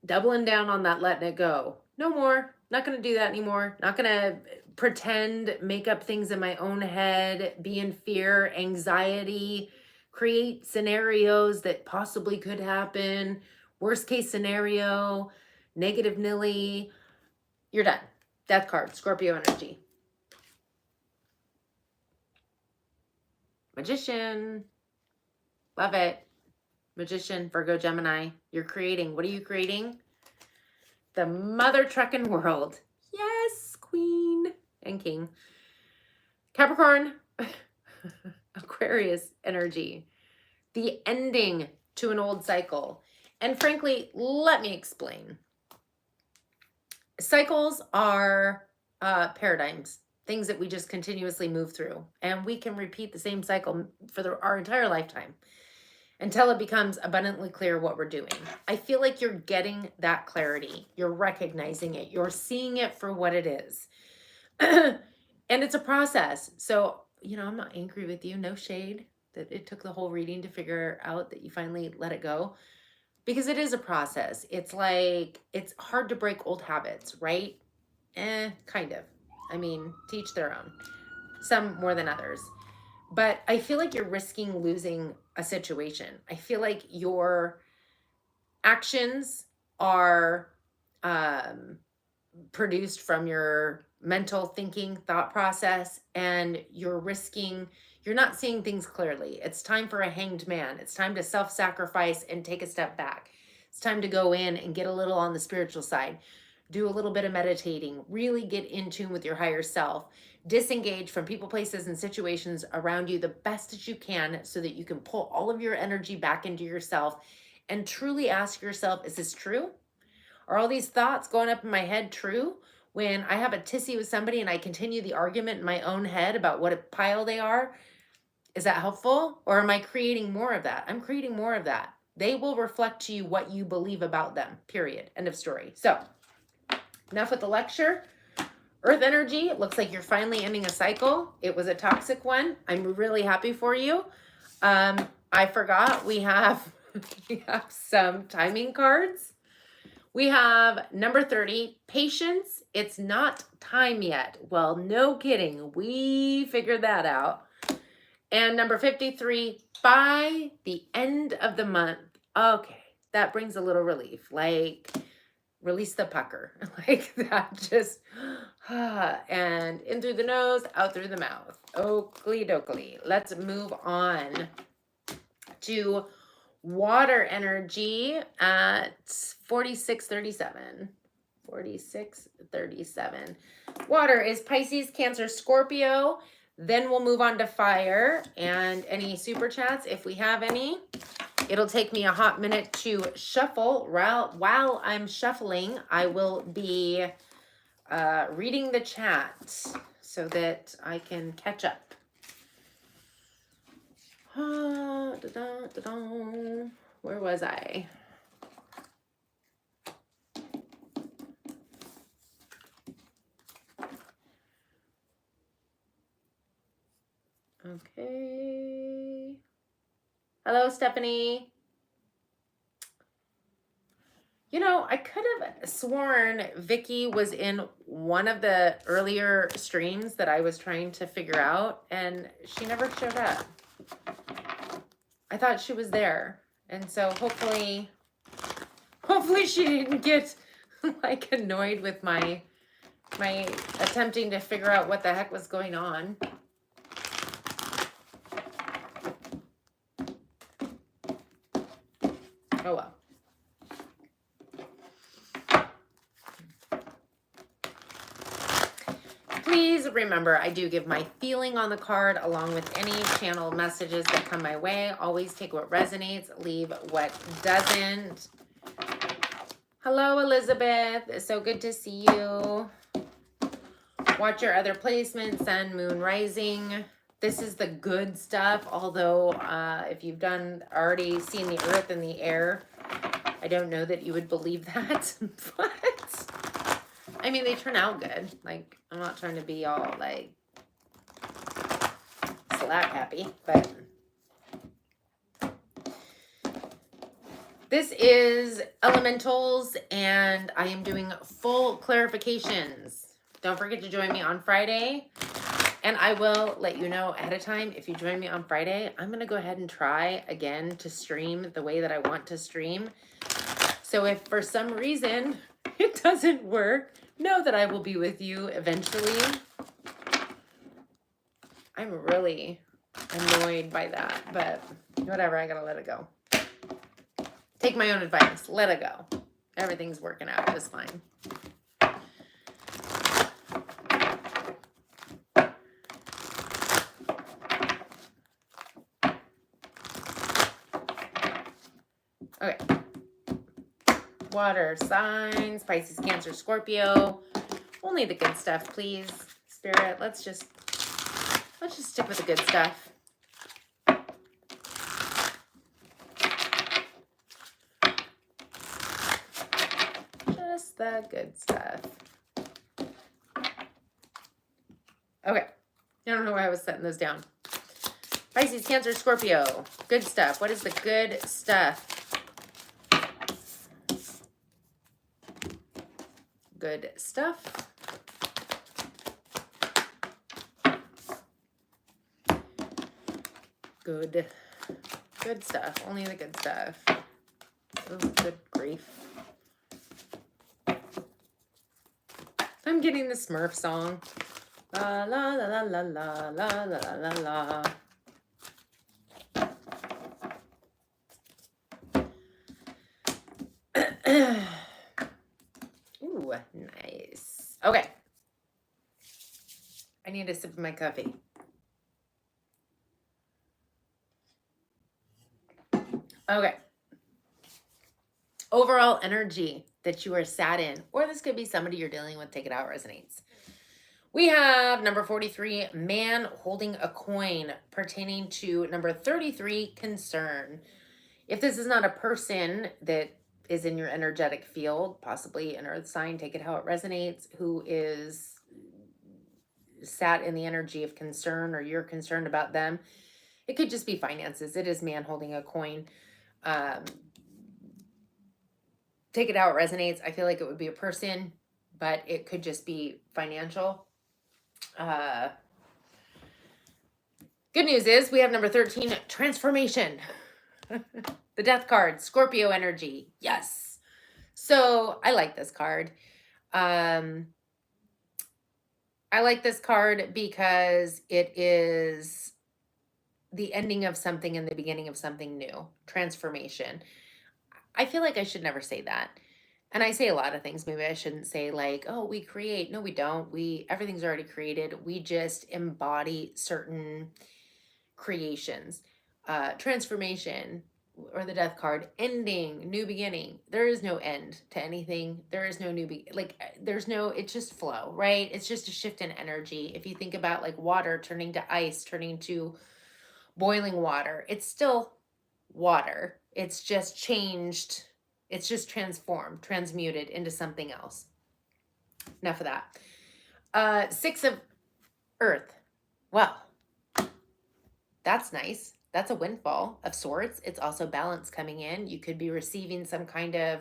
Doubling down on that letting it go. No more. Not going to do that anymore. Not going to pretend, make up things in my own head, be in fear, anxiety, create scenarios that possibly could happen. Worst case scenario, negative Nilly. You're done. Death card, Scorpio energy. Magician. Love it. Magician, Virgo, Gemini. You're creating. What are you creating? The mother trucking world. Yes, Queen and King. Capricorn. Aquarius energy. The ending to an old cycle. And frankly, let me explain. Cycles are paradigms, things that we just continuously move through. And we can repeat the same cycle for our entire lifetime until it becomes abundantly clear what we're doing. I feel like you're getting that clarity. You're recognizing it. You're seeing it for what it is. And it's a process. So, you know, I'm not angry with you. No shade that it took the whole reading to figure out that you finally let it go, because it is a process. It's like, it's hard to break old habits, right? Kind of. I mean, teach their own. Some more than others. But I feel like you're risking losing a situation. I feel like your actions are um, produced from your mental thinking thought process, and you're not seeing things clearly. It's time for a hanged man. It's time to self-sacrifice and take a step back. It's time to go in and get a little on the spiritual side, do a little bit of meditating, really get in tune with your higher self, disengage from people, places, and situations around you the best that you can, so that you can pull all of your energy back into yourself and truly ask yourself, is this true? Are all these thoughts going up in my head true? When I have a tissy with somebody and I continue the argument in my own head about what a pile they are, is that helpful? Or am I creating more of that? I'm creating more of that. They will reflect to you what you believe about them, period. End of story. So, enough with the lecture. Earth energy, it looks like you're finally ending a cycle. It was a toxic one. I'm really happy for you. I forgot we have we have some timing cards. We have number 30, patience. It's not time yet. Well, no kidding. We figured that out. And number 53, by the end of the month. Okay, that brings a little relief. Like, release the pucker. Like that just, and in through the nose, out through the mouth. Oakley dokley. Let's move on to water energy at 4637. 4637. Water is Pisces, Cancer, Scorpio. Then we'll move on to fire and any super chats if we have any. It'll take me a hot minute to shuffle. While I'm shuffling, I will be reading the chat so that I can catch up. Where was I? Okay. Hello, Stephanie. You know, I could have sworn Vicky was in one of the earlier streams that I was trying to figure out, and she never showed up. I thought she was there. And so hopefully she didn't get like annoyed with my attempting to figure out what the heck was going on. Oh well. Please remember, I do give my feeling on the card along with any channel messages that come my way. Always take what resonates, leave what doesn't. Hello, Elizabeth. It's so good to see you. Watch your other placements, sun, moon, rising. This is the good stuff, although if you've already seen the earth and the air, I don't know that you would believe that, but I mean, they turn out good. Like, I'm not trying to be all like slap happy, but this is elementals and I am doing full clarifications. Don't forget to join me on Friday. And I will let you know ahead of time, if you join me on Friday, I'm going to go ahead and try again to stream the way that I want to stream. So if for some reason it doesn't work, know that I will be with you eventually. I'm really annoyed by that, but whatever, I got to let it go. Take my own advice. Let it go. Everything's working out just fine. Okay. Water signs, Pisces, Cancer, Scorpio. Only the good stuff, please. Spirit, let's just stick with the good stuff. Just the good stuff. Okay. I don't know why I was setting this down. Pisces, Cancer, Scorpio. Good stuff. What is the good stuff? Good stuff. Good stuff. Only the good stuff. Oh, good grief. I'm getting the Smurf song. La la la la la la la la la la. Ooh, nice. Okay. I need a sip of my coffee. Okay. Overall energy that you are sat in, or this could be somebody you're dealing with. Take it out, resonates. We have number 43, man holding a coin, pertaining to number 33, concern. If this is not a person that is in your energetic field, possibly an earth sign, take it how it resonates, who is sat in the energy of concern, or you're concerned about them. It could just be finances. It is man holding a coin. Take it how it resonates. I feel like it would be a person, but it could just be financial. Good news is we have number 13, transformation. The death card, Scorpio energy. Yes. So I like this card. I like this card because it is the ending of something and the beginning of something new. Transformation. I feel like I should never say that. And I say a lot of things. Maybe I shouldn't say like, oh, we create. No, we don't. Everything's already created. We just embody certain creations. Transformation, or the death card, ending, new beginning. There is no end to anything. There is no it's just flow, right? It's just a shift in energy. If you think about like water turning to ice, turning to boiling water, it's still water. It's just changed. It's just transformed, transmuted into something else. Enough of that. 6 of earth. Well, that's nice. That's a windfall of sorts. It's also balance coming in. You could be receiving some kind of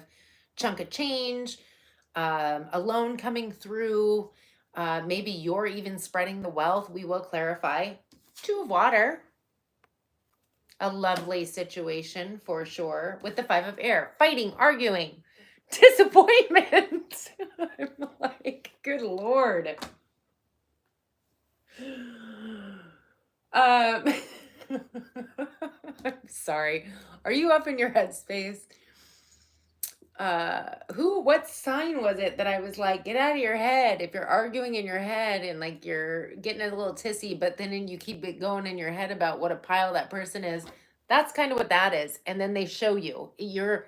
chunk of change, a loan coming through. Maybe you're even spreading the wealth. We will clarify. 2 of water. A lovely situation for sure. With the 5 of air. Fighting, arguing, disappointment. I'm like, good Lord. I'm sorry. Are you up in your headspace? What sign was it that I was like, get out of your head? If you're arguing in your head and like you're getting a little tissy, but then you keep it going in your head about what a pile that person is, that's kind of what that is. And then they show you your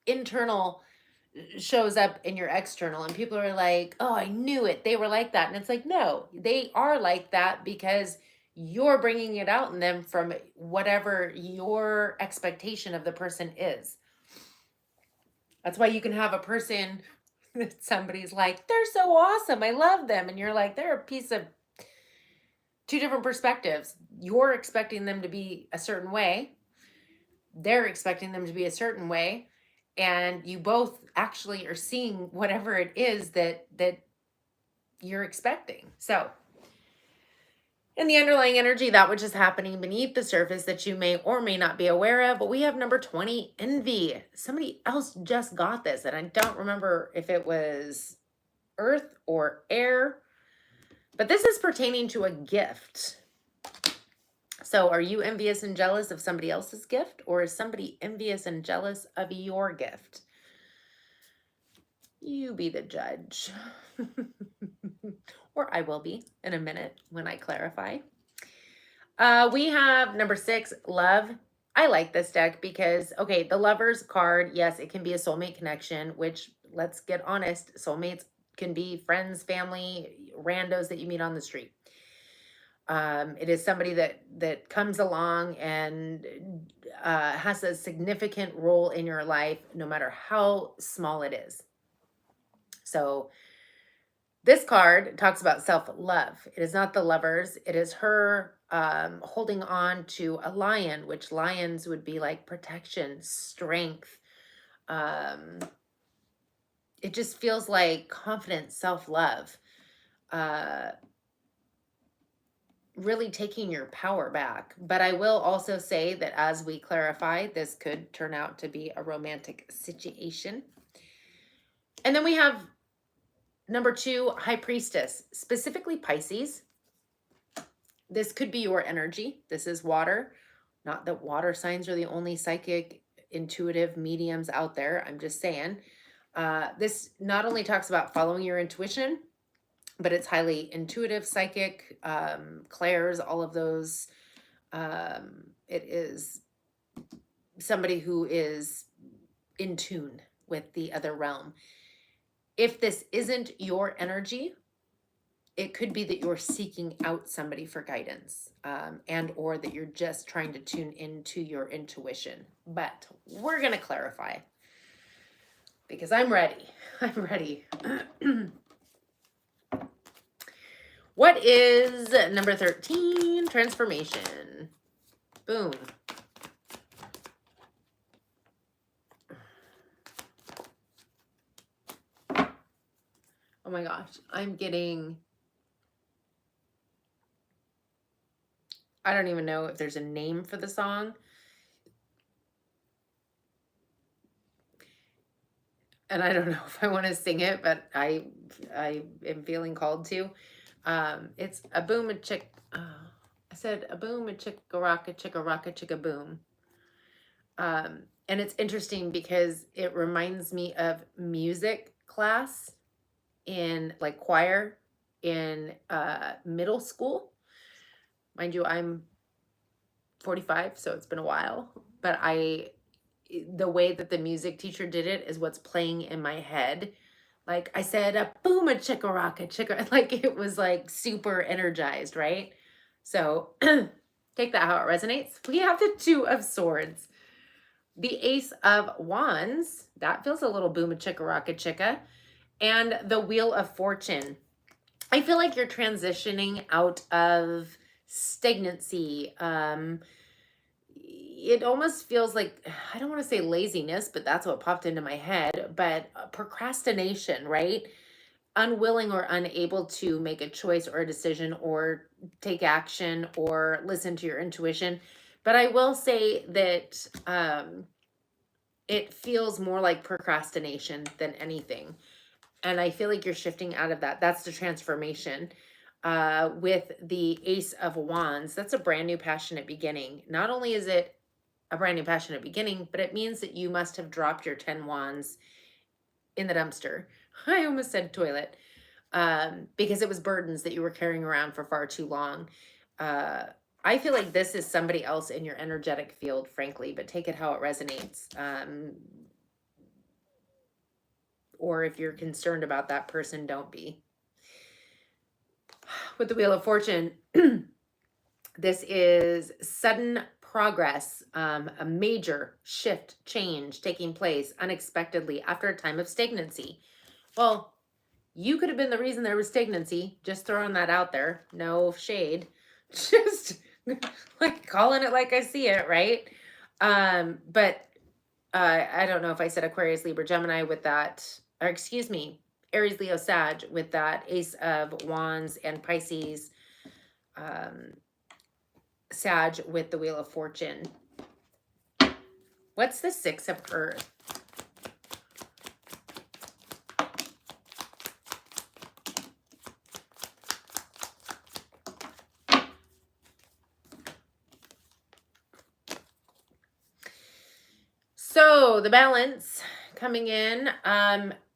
internal shows up in your external, and people are like, oh, I knew it. They were like that. And it's like, no, they are like that because you're bringing it out in them from whatever your expectation of the person is. That's why you can have a person that somebody's like, they're so awesome, I love them. And you're like, they're a piece of 2 different perspectives. You're expecting them to be a certain way. They're expecting them to be a certain way. And you both actually are seeing whatever it is that you're expecting. So in the underlying energy, that which is happening beneath the surface that you may or may not be aware of. But we have number 20, envy. Somebody else just got this, and I don't remember if it was earth or air, but this is pertaining to a gift. So are you envious and jealous of somebody else's gift, or is somebody envious and jealous of your gift? You be the judge. Or I will be in a minute when I clarify. We have number 6, love. I like this deck because, okay, the Lover's card, yes, it can be a soulmate connection, which, let's get honest, soulmates can be friends, family, randos that you meet on the street. It is somebody that comes along and has a significant role in your life, no matter how small it is. So This card talks about self-love. It is not the lovers. It is her holding on to a lion, which lions would be like protection, strength. It just feels like confidence, self-love. Really taking your power back. But I will also say that as we clarify, this could turn out to be a romantic situation. And then we have number 2, High Priestess, specifically Pisces. This could be your energy. This is water. Not that water signs are the only psychic, intuitive mediums out there. I'm just saying. This not only talks about following your intuition, but it's highly intuitive, psychic, clairs, all of those. It is somebody who is in tune with the other realm. If this isn't your energy, it could be that you're seeking out somebody for guidance, and or that you're just trying to tune into your intuition. But we're going to clarify because I'm ready. I'm ready. What is number 13? Transformation. Boom. Oh my gosh. I'm getting... I don't even know if there's a name for the song. And I don't know if I want to sing it, but I am feeling called to. It's a boom a chick. I said a boom a chick a rock a chicka boom. And it's interesting because it reminds me of music class in like choir in middle school. Mind you, I'm 45, so it's been a while, but the way that the music teacher did it is what's playing in my head. Like I said, a boom, a chicka rock, a chicka, like it was like super energized, right? So take that how it resonates. We have the 2 of Swords. The Ace of Wands, that feels a little boom, a chicka rock, a chicka. And the Wheel of Fortune. I feel like you're transitioning out of stagnancy. It almost feels like, I don't want to say laziness, but that's what popped into my head, but procrastination, right? Unwilling or unable to make a choice or a decision or take action or listen to your intuition. But I will say that it feels more like procrastination than anything. And I feel like you're shifting out of that. That's the transformation. With the Ace of Wands, that's a brand new passionate beginning. Not only is it a brand new passionate beginning, but it means that you must have dropped your 10 wands in the dumpster. I almost said toilet, because it was burdens that you were carrying around for far too long. I feel like this is somebody else in your energetic field, frankly, but take it how it resonates. Or if you're concerned about that person, don't be. With the Wheel of Fortune, this is sudden progress, a major shift, change taking place unexpectedly after a time of stagnancy. Well, you could have been the reason there was stagnancy. Just throwing that out there. No shade. Just like calling it like I see it, right? But I don't know if I said Aquarius, Libra, Gemini with that, or excuse me, Aries, Leo, Sag with that Ace of Wands, and Pisces, Sag with the Wheel of Fortune. What's the 6 of Earth? So the Balance coming in,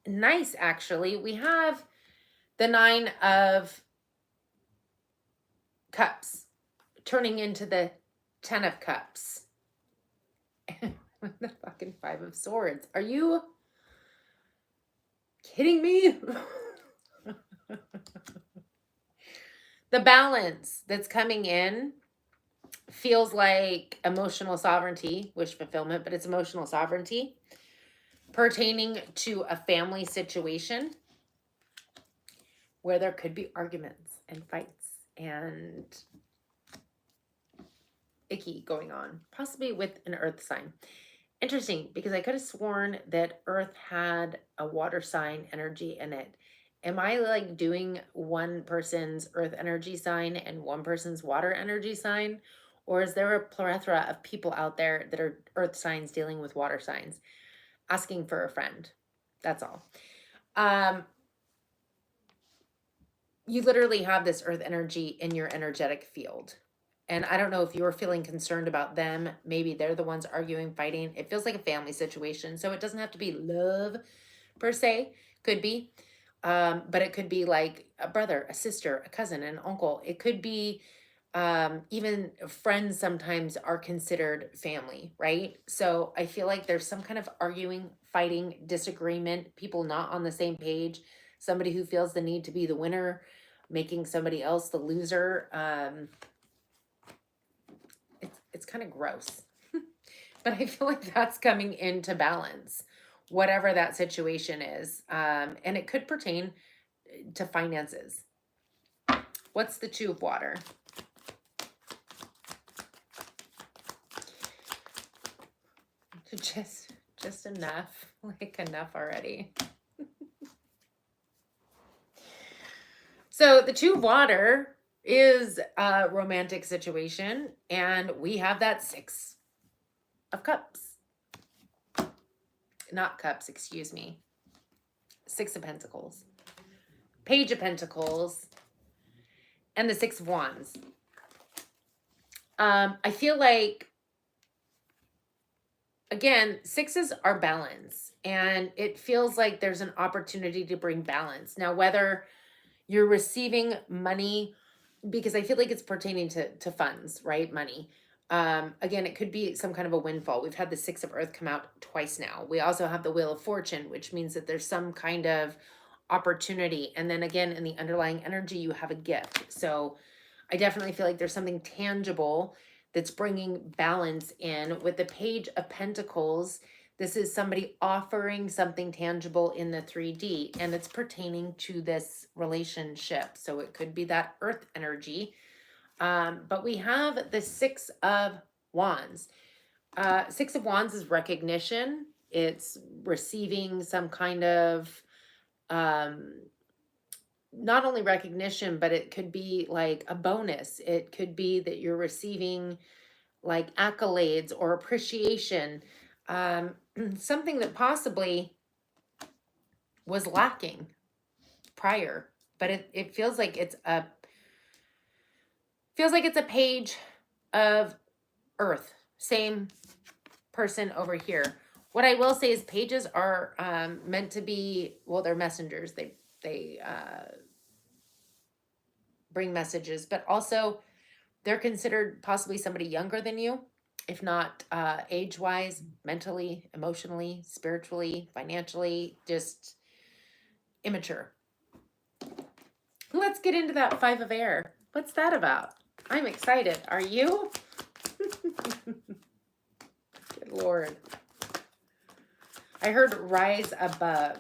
nice actually. We have the 9 of Cups turning into the 10 of Cups. The fucking 5 of Swords. Are you kidding me? The balance that's coming in feels like emotional sovereignty, wish fulfillment, but it's emotional sovereignty pertaining to a family situation. where there could be arguments and fights and icky going on, possibly with an earth sign. Interesting, because I could have sworn that earth had a water sign energy in it. Am I like doing one person's earth energy sign and one person's water energy sign? Or is there a plethora of people out there that are earth signs dealing with water signs? Asking for a friend. That's all. You literally have this earth energy in your energetic field. And I don't know if you're feeling concerned about them. Maybe they're the ones arguing, fighting. It feels like a family situation. So it doesn't have to be love per se. Could be. But it could be like a brother, a sister, a cousin, an uncle. It could be even friends sometimes are considered family, right? So I feel like there's some kind of arguing, fighting, disagreement, people not on the same page, somebody who feels the need to be the winner, making somebody else the loser. It's kind of gross. But I feel like that's coming into balance, whatever that situation is. And it could pertain to finances. What's the Two of Water? Just enough, like enough already. So the Two of Water is a romantic situation, and we have that Six of Cups. Not cups, excuse me. Six of Pentacles. Page of Pentacles. And the Six of Wands. I feel like, again, sixes are balance. And it feels like there's an opportunity to bring balance. Now, whether you're receiving money, because I feel like it's pertaining to funds, right? Money. Again, it could be some kind of a windfall. We've had the Six of Earth come out twice now. We also have the Wheel of Fortune, which means that there's some kind of opportunity. And then again, in the underlying energy, you have a gift. So I definitely feel like there's something tangible that's bringing balance in. With the Page of Pentacles, this is somebody offering something tangible in the 3D, and it's pertaining to this relationship. So it could be that earth energy. But we have the Six of Wands. Six of Wands is recognition. It's receiving some kind of, not only recognition, but it could be like a bonus. It could be that you're receiving like accolades or appreciation, something that possibly was lacking prior, but it feels like it's a page of earth. Same person over here. What I will say is pages are meant to be, well, they're messengers. They bring messages, but also they're considered possibly somebody younger than you, if not age-wise, mentally, emotionally, spiritually, financially, just immature. Let's get into that Five of Air. What's that about? I'm excited. Are you? Good Lord. I heard rise above.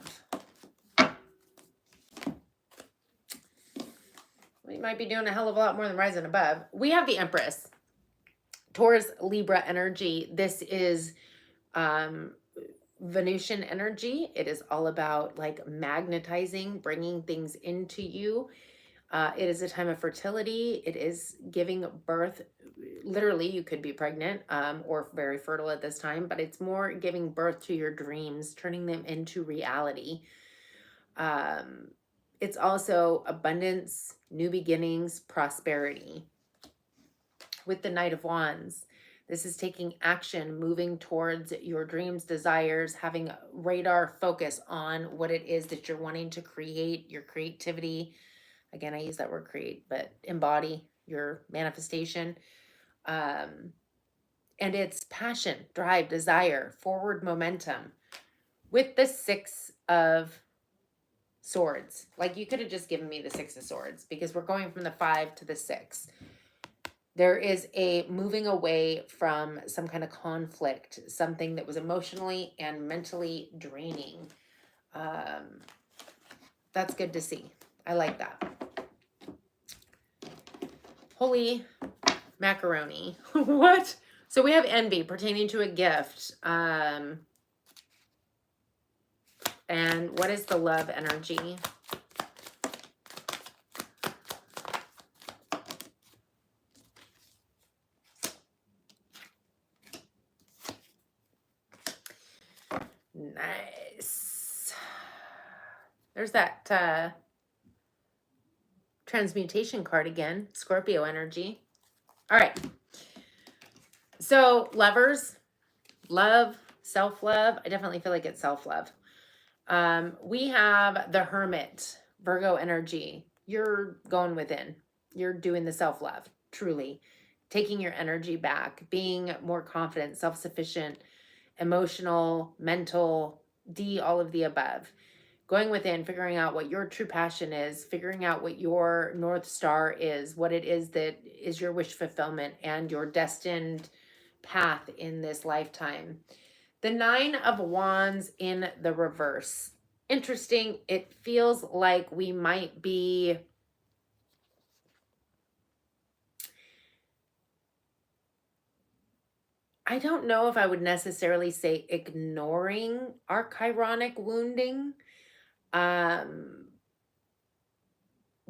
We might be doing a hell of a lot more than rising above. We have the Empress. Taurus, Libra energy. This is Venusian energy. It is all about like magnetizing, bringing things into you. It is a time of fertility. It is giving birth. Literally, you could be pregnant or very fertile at this time, but it's more giving birth to your dreams, turning them into reality. It's also abundance, new beginnings, prosperity. With the Knight of Wands, this is taking action, moving towards your dreams, desires, having radar focus on what it is that you're wanting to create, your creativity. Again, I use that word create, but embody your manifestation. And it's passion, drive, desire, forward momentum. With the Six of Swords, like you could have just given me the Six of Swords because we're going from the 5 to the 6. There is a moving away from some kind of conflict, something that was emotionally and mentally draining. That's good to see. I like that. Holy macaroni. What? So we have envy pertaining to a gift. And what is the love energy? Nice. There's that transmutation card again. Scorpio energy. All right. So lovers, love, self-love. I definitely feel like it's self-love. We have the Hermit, Virgo energy. You're going within. You're doing the self-love, truly. Taking your energy back, being more confident, self-sufficient, emotional, mental, all of the above. Going within, figuring out what your true passion is, figuring out what your North Star is, what it is that is your wish fulfillment and your destined path in this lifetime. The 9 of Wands in the reverse. Interesting. It feels like we might be I don't know if I would necessarily say ignoring our chironic wounding.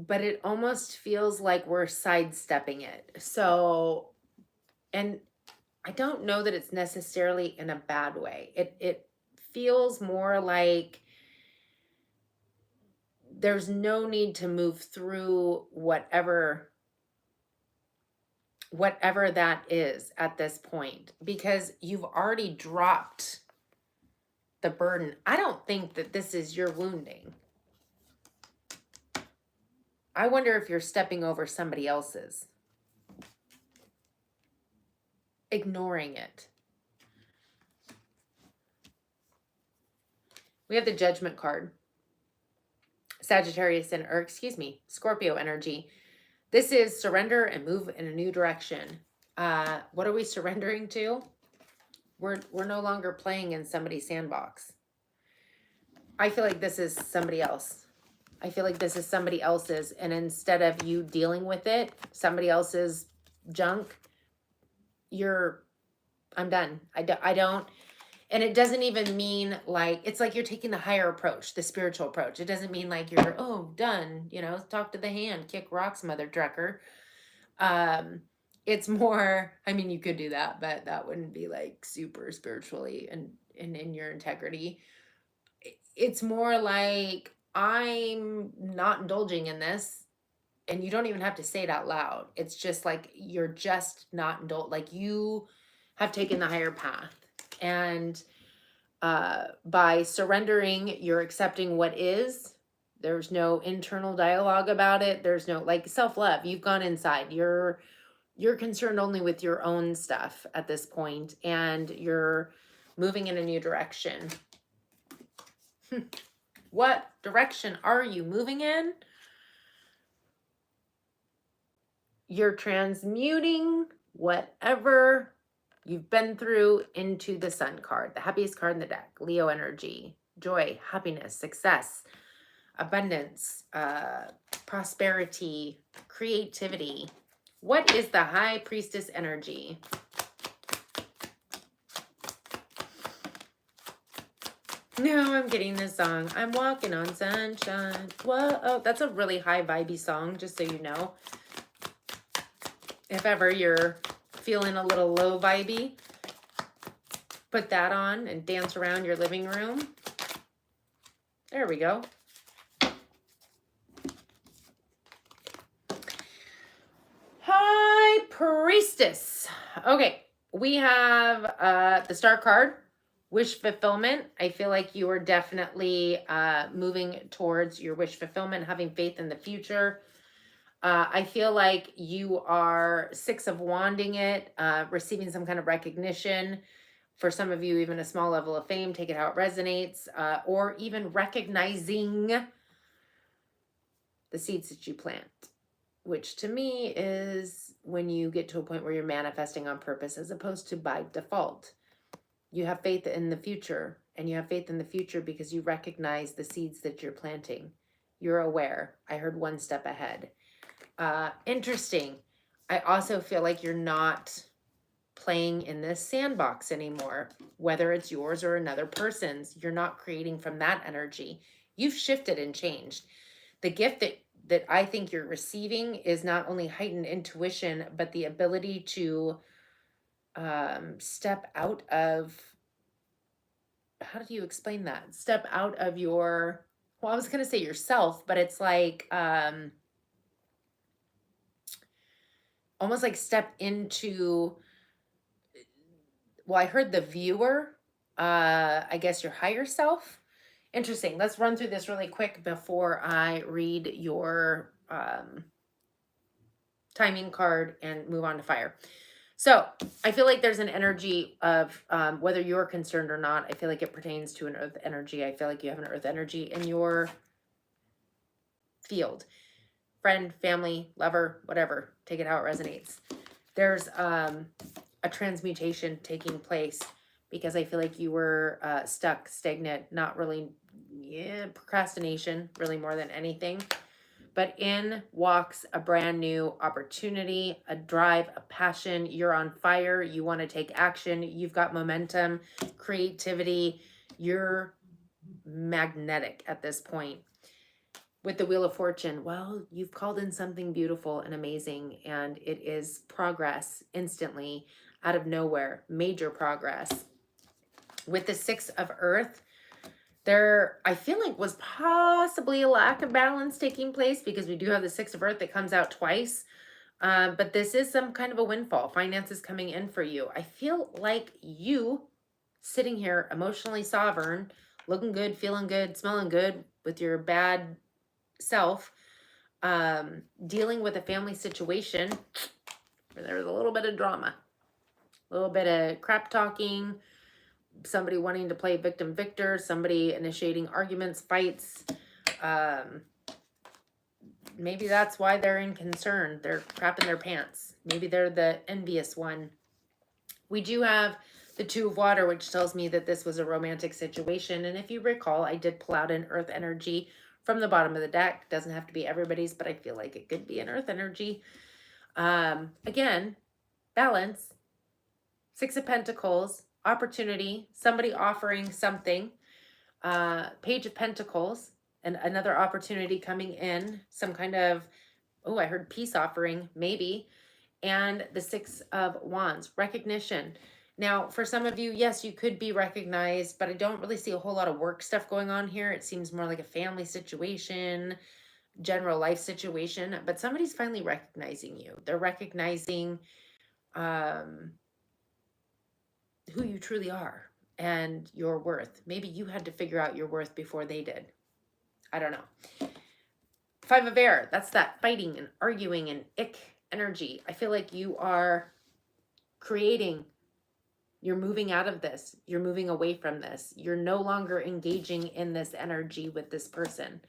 But it almost feels like we're sidestepping it. So, and I don't know that it's necessarily in a bad way. It feels more like there's no need to move through whatever that is at this point, because you've already dropped the burden. I don't think that this is your wounding. I wonder if you're stepping over somebody else's, ignoring it. We have the Judgment card. Sagittarius Scorpio energy. This is surrender and move in a new direction. What are we surrendering to? We're no longer playing in somebody's sandbox. I feel like this is somebody else. I feel like this is somebody else's, and instead of you dealing with it, somebody else's junk, I'm done. I don't, and it doesn't even mean like, it's like you're taking the higher approach, the spiritual approach. It doesn't mean like you're, oh, done, talk to the hand, kick rocks, mother trucker. It's more, I mean, you could do that, but that wouldn't be like super spiritually and in your integrity. It's more like, I'm not indulging in this, and you don't even have to say it out loud. It's just like, you're just not like you have taken the higher path. And by surrendering, you're accepting what is. There's no internal dialogue about it. There's no like self-love. You've gone inside. You're concerned only with your own stuff at this point, and you're moving in a new direction. What direction are you moving in? You're transmuting whatever you've been through into the Sun card, the happiest card in the deck. Leo energy, joy, happiness, success, abundance, prosperity, creativity. What is the High Priestess energy? No, I'm getting this song. I'm walking on sunshine. Whoa, oh, that's a really high vibey song, just so you know. If ever you're feeling a little low vibey, put that on and dance around your living room. There we go. High Priestess. Okay, we have the Star card. Wish fulfillment. I feel like you are definitely moving towards your wish fulfillment, having faith in the future. I feel like you are 6 of wanding it, receiving some kind of recognition. For some of you, even a small level of fame, take it how it resonates, or even recognizing the seeds that you plant, which to me is when you get to a point where you're manifesting on purpose as opposed to by default. You have faith in the future, and you have faith in the future because you recognize the seeds that you're planting. You're aware. I heard one step ahead. Interesting. I also feel like you're not playing in this sandbox anymore, whether it's yours or another person's. You're not creating from that energy. You've shifted and changed. The gift that I think you're receiving is not only heightened intuition, but the ability to step out of, how do you explain that? Step out of your, well, I was going to say yourself, but it's like almost like step into, well, I heard the viewer, I guess your higher self. Interesting. Let's run through this really quick before I read your timing card and move on to fire. So I feel like there's an energy of whether you're concerned or not. I feel like it pertains to an earth energy. I feel like you have an earth energy in your field. Friend, family, lover, whatever. Take it how it resonates. There's a transmutation taking place because I feel like you were stuck, stagnant, not really, procrastination, really more than anything. But in walks a brand new opportunity, a drive, a passion. You're on fire. You want to take action. You've got momentum, creativity. You're magnetic at this point. With the Wheel of Fortune, well, you've called in something beautiful and amazing, and it is progress instantly out of nowhere, major progress. With the Six of Earth, there, I feel like, was possibly a lack of balance taking place because we do have the Six of Earth that comes out twice. But this is some kind of a windfall. Finances coming in for you. I feel like you sitting here emotionally sovereign, looking good, feeling good, smelling good with your bad self, dealing with a family situation where there's a little bit of drama, a little bit of crap talking, somebody wanting to play victim victor, somebody initiating arguments, fights. Maybe that's why they're in concern. They're crapping their pants. Maybe they're the envious one. We do have the Two of Water, which tells me that this was a romantic situation. And if you recall, I did pull out an earth energy from the bottom of the deck. Doesn't have to be everybody's, but I feel like it could be an earth energy. Again, balance. Six of Pentacles, opportunity, somebody offering something. Page of Pentacles, and another opportunity coming in, some kind of, oh, I heard peace offering, maybe. And the Six of Wands, recognition. Now, for some of you, yes, you could be recognized, but I don't really see a whole lot of work stuff going on here. It seems more like a family situation, general life situation, but somebody's finally recognizing you. They're recognizing who you truly are and your worth. Maybe you had to figure out your worth before they did. I don't know. Five of Air, that's that fighting and arguing and ick energy. I feel like you are creating, you're moving out of this. You're moving away from this. You're no longer engaging in this energy with this person.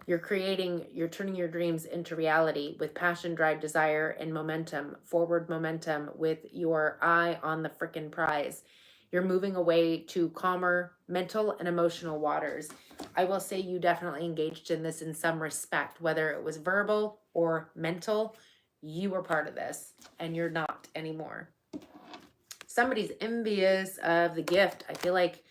You're creating, you're turning your dreams into reality with passion, drive, desire, and momentum, forward momentum with your eye on the frickin' prize. You're moving away to calmer mental and emotional waters. I will say you definitely engaged in this in some respect, whether it was verbal or mental. You were part of this and you're not anymore. Somebody's envious of the gift. I feel like,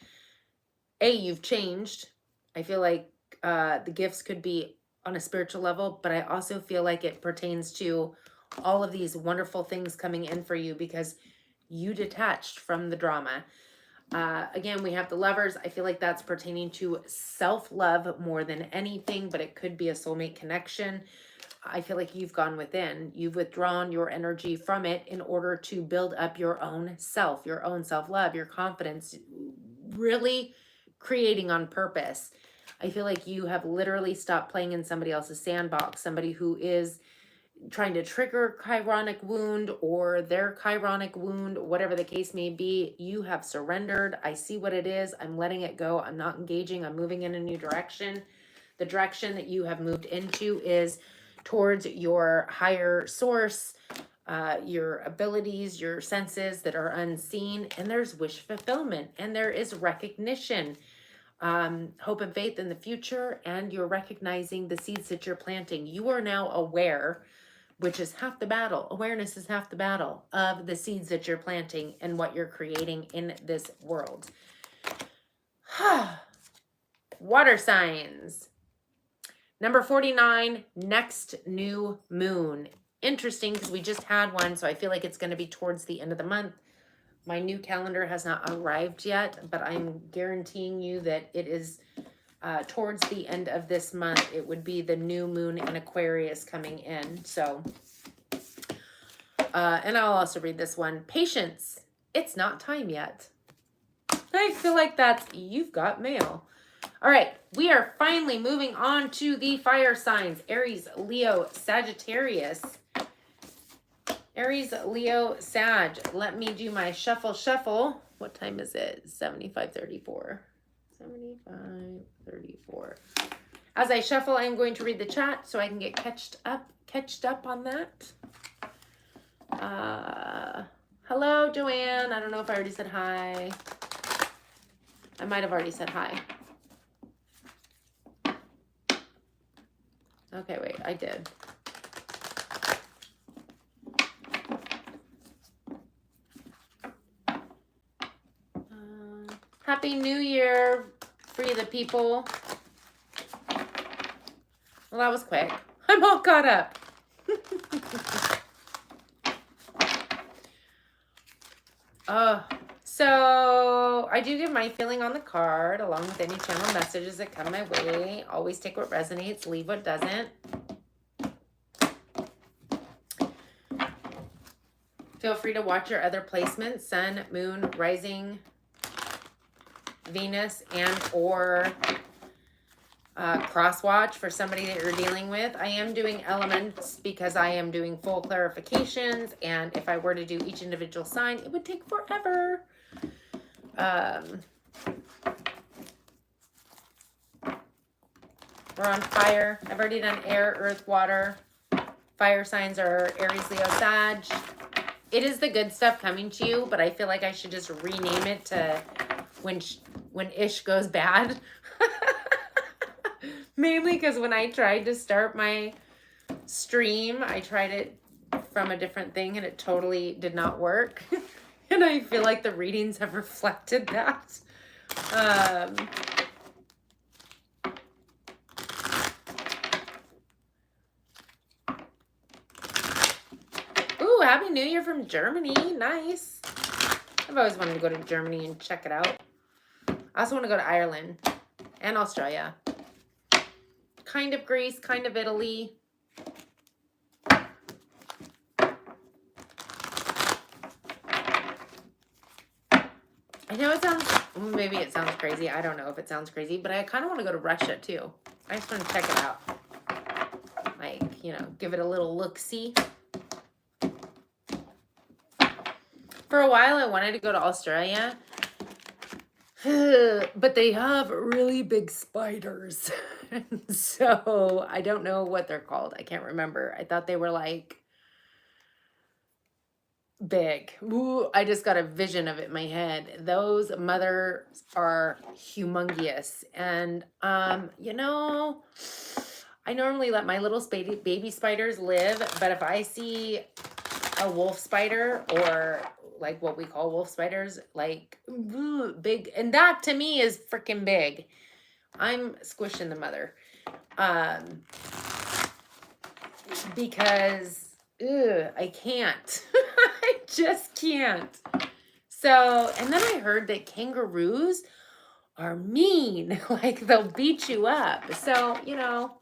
you've changed. I feel like the gifts could be on a spiritual level, but I also feel like it pertains to all of these wonderful things coming in for you because you detached from the drama. Again, we have the Lovers. I feel like that's pertaining to self-love more than anything, but it could be a soulmate connection. I feel like you've gone within. You've withdrawn your energy from it in order to build up your own self, your own self-love, your confidence, really creating on purpose. I feel like you have literally stopped playing in somebody else's sandbox, somebody who is trying to trigger chironic wound or their chironic wound, whatever the case may be. You have surrendered. I see what it is. I'm letting it go. I'm not engaging. I'm moving in a new direction. The direction that you have moved into is towards your higher source, your abilities, your senses that are unseen, and there's wish fulfillment, and there is recognition. hope and faith in the future, and you're recognizing the seeds that you're planting. You are now aware, which is half the battle. Awareness is half the battle of the seeds that you're planting and what you're creating in this world. Water signs. Number 49, next new moon. Interesting, because we just had one, so I feel like it's going to be towards the end of the month. My new calendar has not arrived yet, but I'm guaranteeing you that it is towards the end of this month. It would be the new moon in Aquarius coming in. So, and I'll also read this one. Patience. It's not time yet. I feel like that's, you've got mail. All right, we are finally moving on to the fire signs. Aries, Leo, Sagittarius. Aries, Leo, Sag. Let me do my shuffle. What time is it? 75:34. 75:34. As I shuffle, I'm going to read the chat so I can get catched up on that. Hello, Joanne. I don't know if I already said hi. I might have already said hi. Okay, wait, I did. Happy New Year, free the people. Well, that was quick. I'm all caught up. So I do give my feeling on the card along with any channel messages that come my way. Always take what resonates, leave what doesn't. Feel free to watch your other placements, Sun, Moon, Rising, Venus, and or cross watch for somebody that you're dealing with. I am doing elements because I am doing full clarifications, and if I were to do each individual sign, it would take forever. We're on fire. I've already done air, earth, water. Fire signs are Aries, Leo, Sag. It is the good stuff coming to you, but I feel like I should just rename it to when ish goes bad. Mainly because when I tried to start my stream, I tried it from a different thing and it totally did not work. And I feel like the readings have reflected that. Ooh, Happy New Year from Germany. Nice. I've always wanted to go to Germany and check it out. I also want to go to Ireland and Australia. Kind of Greece, kind of Italy. I know it sounds, maybe it sounds crazy. I don't know if it sounds crazy, but I kind of want to go to Russia too. I just want to check it out. Like, you know, give it a little look-see. For a while, I wanted to go to Australia, but they have really big spiders. So I don't know what they're called. I can't remember. I thought they were like big. Ooh, I just got a vision of it in my head. Those mothers are humongous. And, you know, I normally let my little baby spiders live, but if I see a wolf spider, or like what we call wolf spiders, like big, and that to me is freaking big. I'm squishing the mother. Because I can't. I just can't. So, and then I heard that kangaroos are mean. Like, they'll beat you up. So, you know,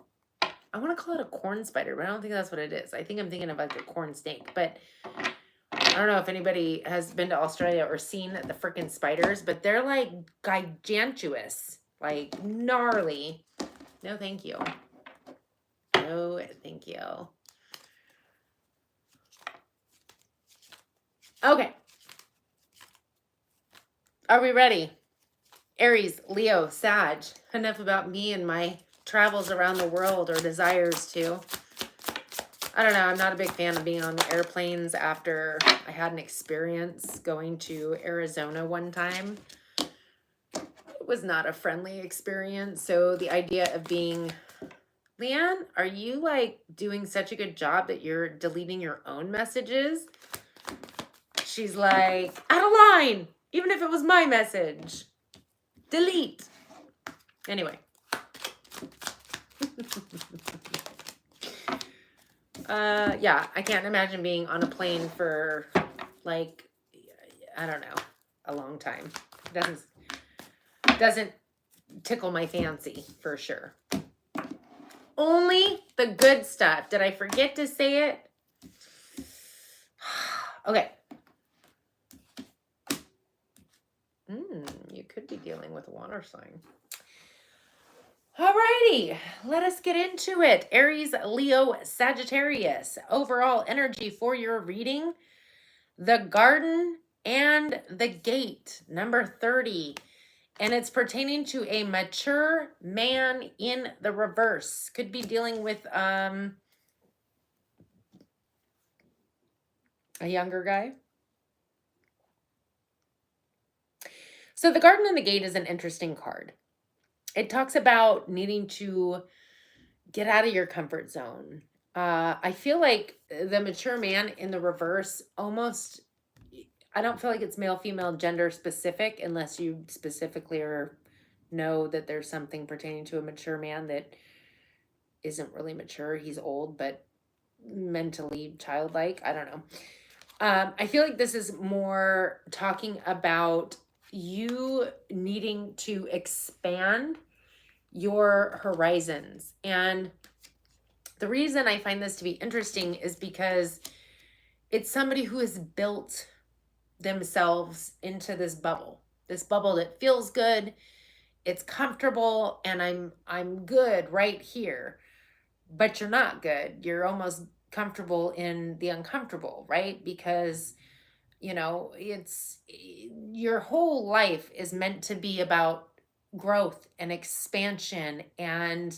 I want to call it a corn spider, but I don't think that's what it is. I think I'm thinking of like a corn snake. But I don't know if anybody has been to Australia or seen the freaking spiders, but they're like gigantuous, like gnarly. No, thank you. No, thank you. Okay. Are we ready? Aries, Leo, Sag. Enough about me and my travels around the world, or desires to. I don't know. I'm not a big fan of being on the airplanes after I had an experience going to Arizona one time. it was not a friendly experience. So the idea of being, Leanne, are you like doing such a good job that you're deleting your own messages? She's like, out of line, even if it was my message. Delete. Anyway. Yeah, I can't imagine being on a plane for like, I don't know, a long time. Doesn't tickle my fancy for sure. Only the good stuff. Did I forget to say it? Okay. You could be dealing with a water sign. Alrighty, let us get into it. Aries, Leo, Sagittarius. Overall energy for your reading. The Garden and the Gate, number 30. And it's pertaining to a mature man in the reverse. Could be dealing with a younger guy. So the Garden and the Gate is an interesting card. It talks about needing to get out of your comfort zone. I feel like the mature man in the reverse almost, I don't feel like it's male, female, gender specific unless you specifically know that there's something pertaining to a mature man that isn't really mature. He's old, but mentally childlike. I don't know. I feel like this is more talking about you needing to expand your horizons. And the reason I find this to be interesting is because it's somebody who has built themselves into this bubble that feels good, it's comfortable, and I'm good right here. But you're not good. You're almost comfortable in the uncomfortable, right? Because it's your whole life is meant to be about growth and expansion and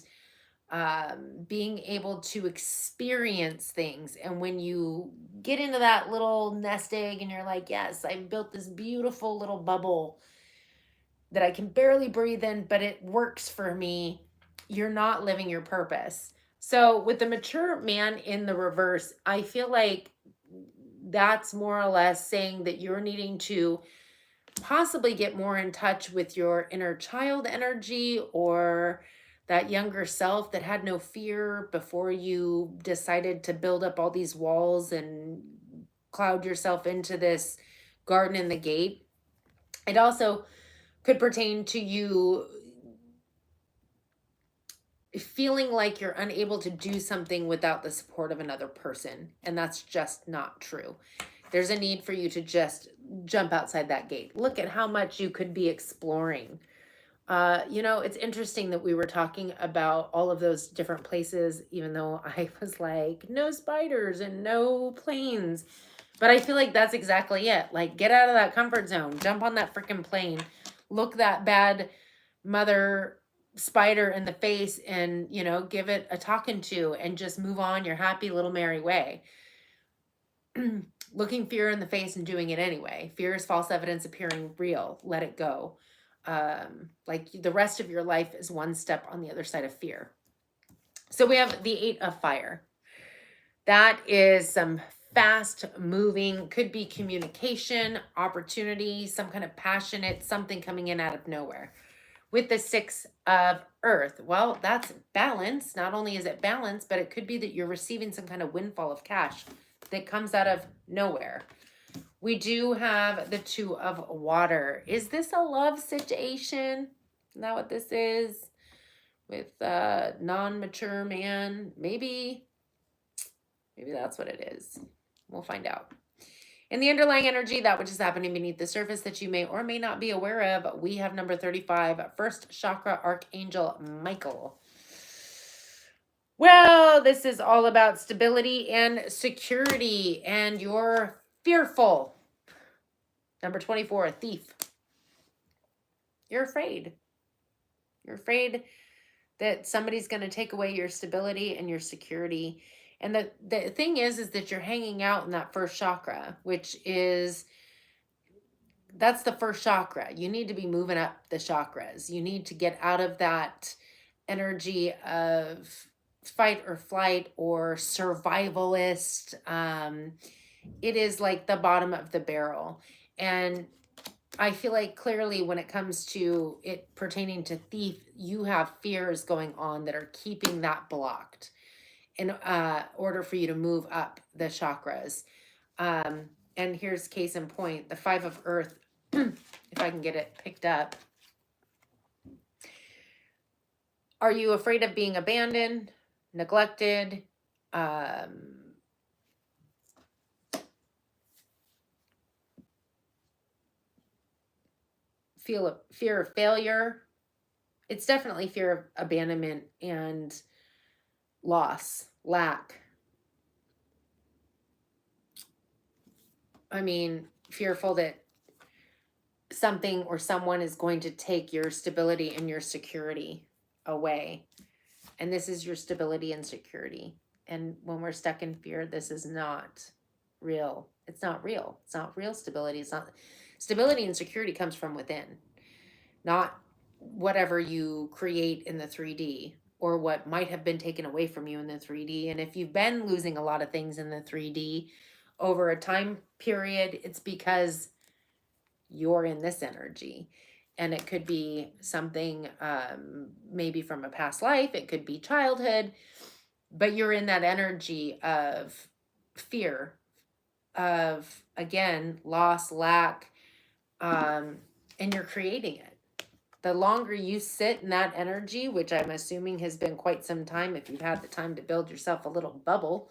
being able to experience things. And when you get into that little nest egg and you're like, yes, I built this beautiful little bubble that I can barely breathe in, but it works for me, you're not living your purpose. So with the mature man in the reverse, I feel like that's more or less saying that you're needing to possibly get more in touch with your inner child energy or that younger self that had no fear before you decided to build up all these walls and cloud yourself into this garden in the gate. It also could pertain to you feeling like you're unable to do something without the support of another person. And that's just not true. There's a need for you to just jump outside that gate. Look at how much you could be exploring. It's interesting that we were talking about all of those different places, even though I was like, no spiders and no planes. But I feel like that's exactly it. Like, get out of that comfort zone. Jump on that freaking plane. Look that bad mother spider in the face and, give it a talking to and just move on your happy little merry way. Looking fear in the face and doing it anyway. Fear is false evidence appearing real. Let it go. Like the rest of your life is one step on the other side of fear. So we have the 8 of Fire. That is some fast moving, could be communication, opportunity, some kind of passionate, something coming in out of nowhere. With the 6 of Earth, well, that's balance. Not only is it balance, but it could be that you're receiving some kind of windfall of cash that comes out of nowhere. We do have the 2 of Water. Is this a love situation? Isn't that what this is? With a non-mature man? Maybe that's what it is. We'll find out. In the underlying energy, that which is happening beneath the surface that you may or may not be aware of, we have number 35, first chakra archangel Michael. Well, this is all about stability and security, and you're fearful. Number 24, thief. You're afraid. You're afraid that somebody's going to take away your stability and your security. And the thing is that you're hanging out in that first chakra, which is that's the first chakra. You need to be moving up the chakras. You need to get out of that energy of fight or flight or survivalist. It is like the bottom of the barrel. And I feel like clearly when it comes to it pertaining to thief, you have fears going on that are keeping that blocked in order for you to move up the chakras. Um, and here's case in point, the 5 of Earth, if I can get it picked up. Are you afraid of being abandoned, neglected, fear of failure? It's definitely fear of abandonment and loss, lack. I mean, fearful that something or someone is going to take your stability and your security away. And this is your stability and security. And when we're stuck in fear, this is not real. It's not real. It's not real stability. It's not stability and security comes from within, not whatever you create in the 3D or what might have been taken away from you in the 3D. And if you've been losing a lot of things in the 3D over a time period, it's because you're in this energy. And it could be something maybe from a past life, it could be childhood, but you're in that energy of fear, of, again, loss, lack, and you're creating it. The longer you sit in that energy, which I'm assuming has been quite some time, if you've had the time to build yourself a little bubble,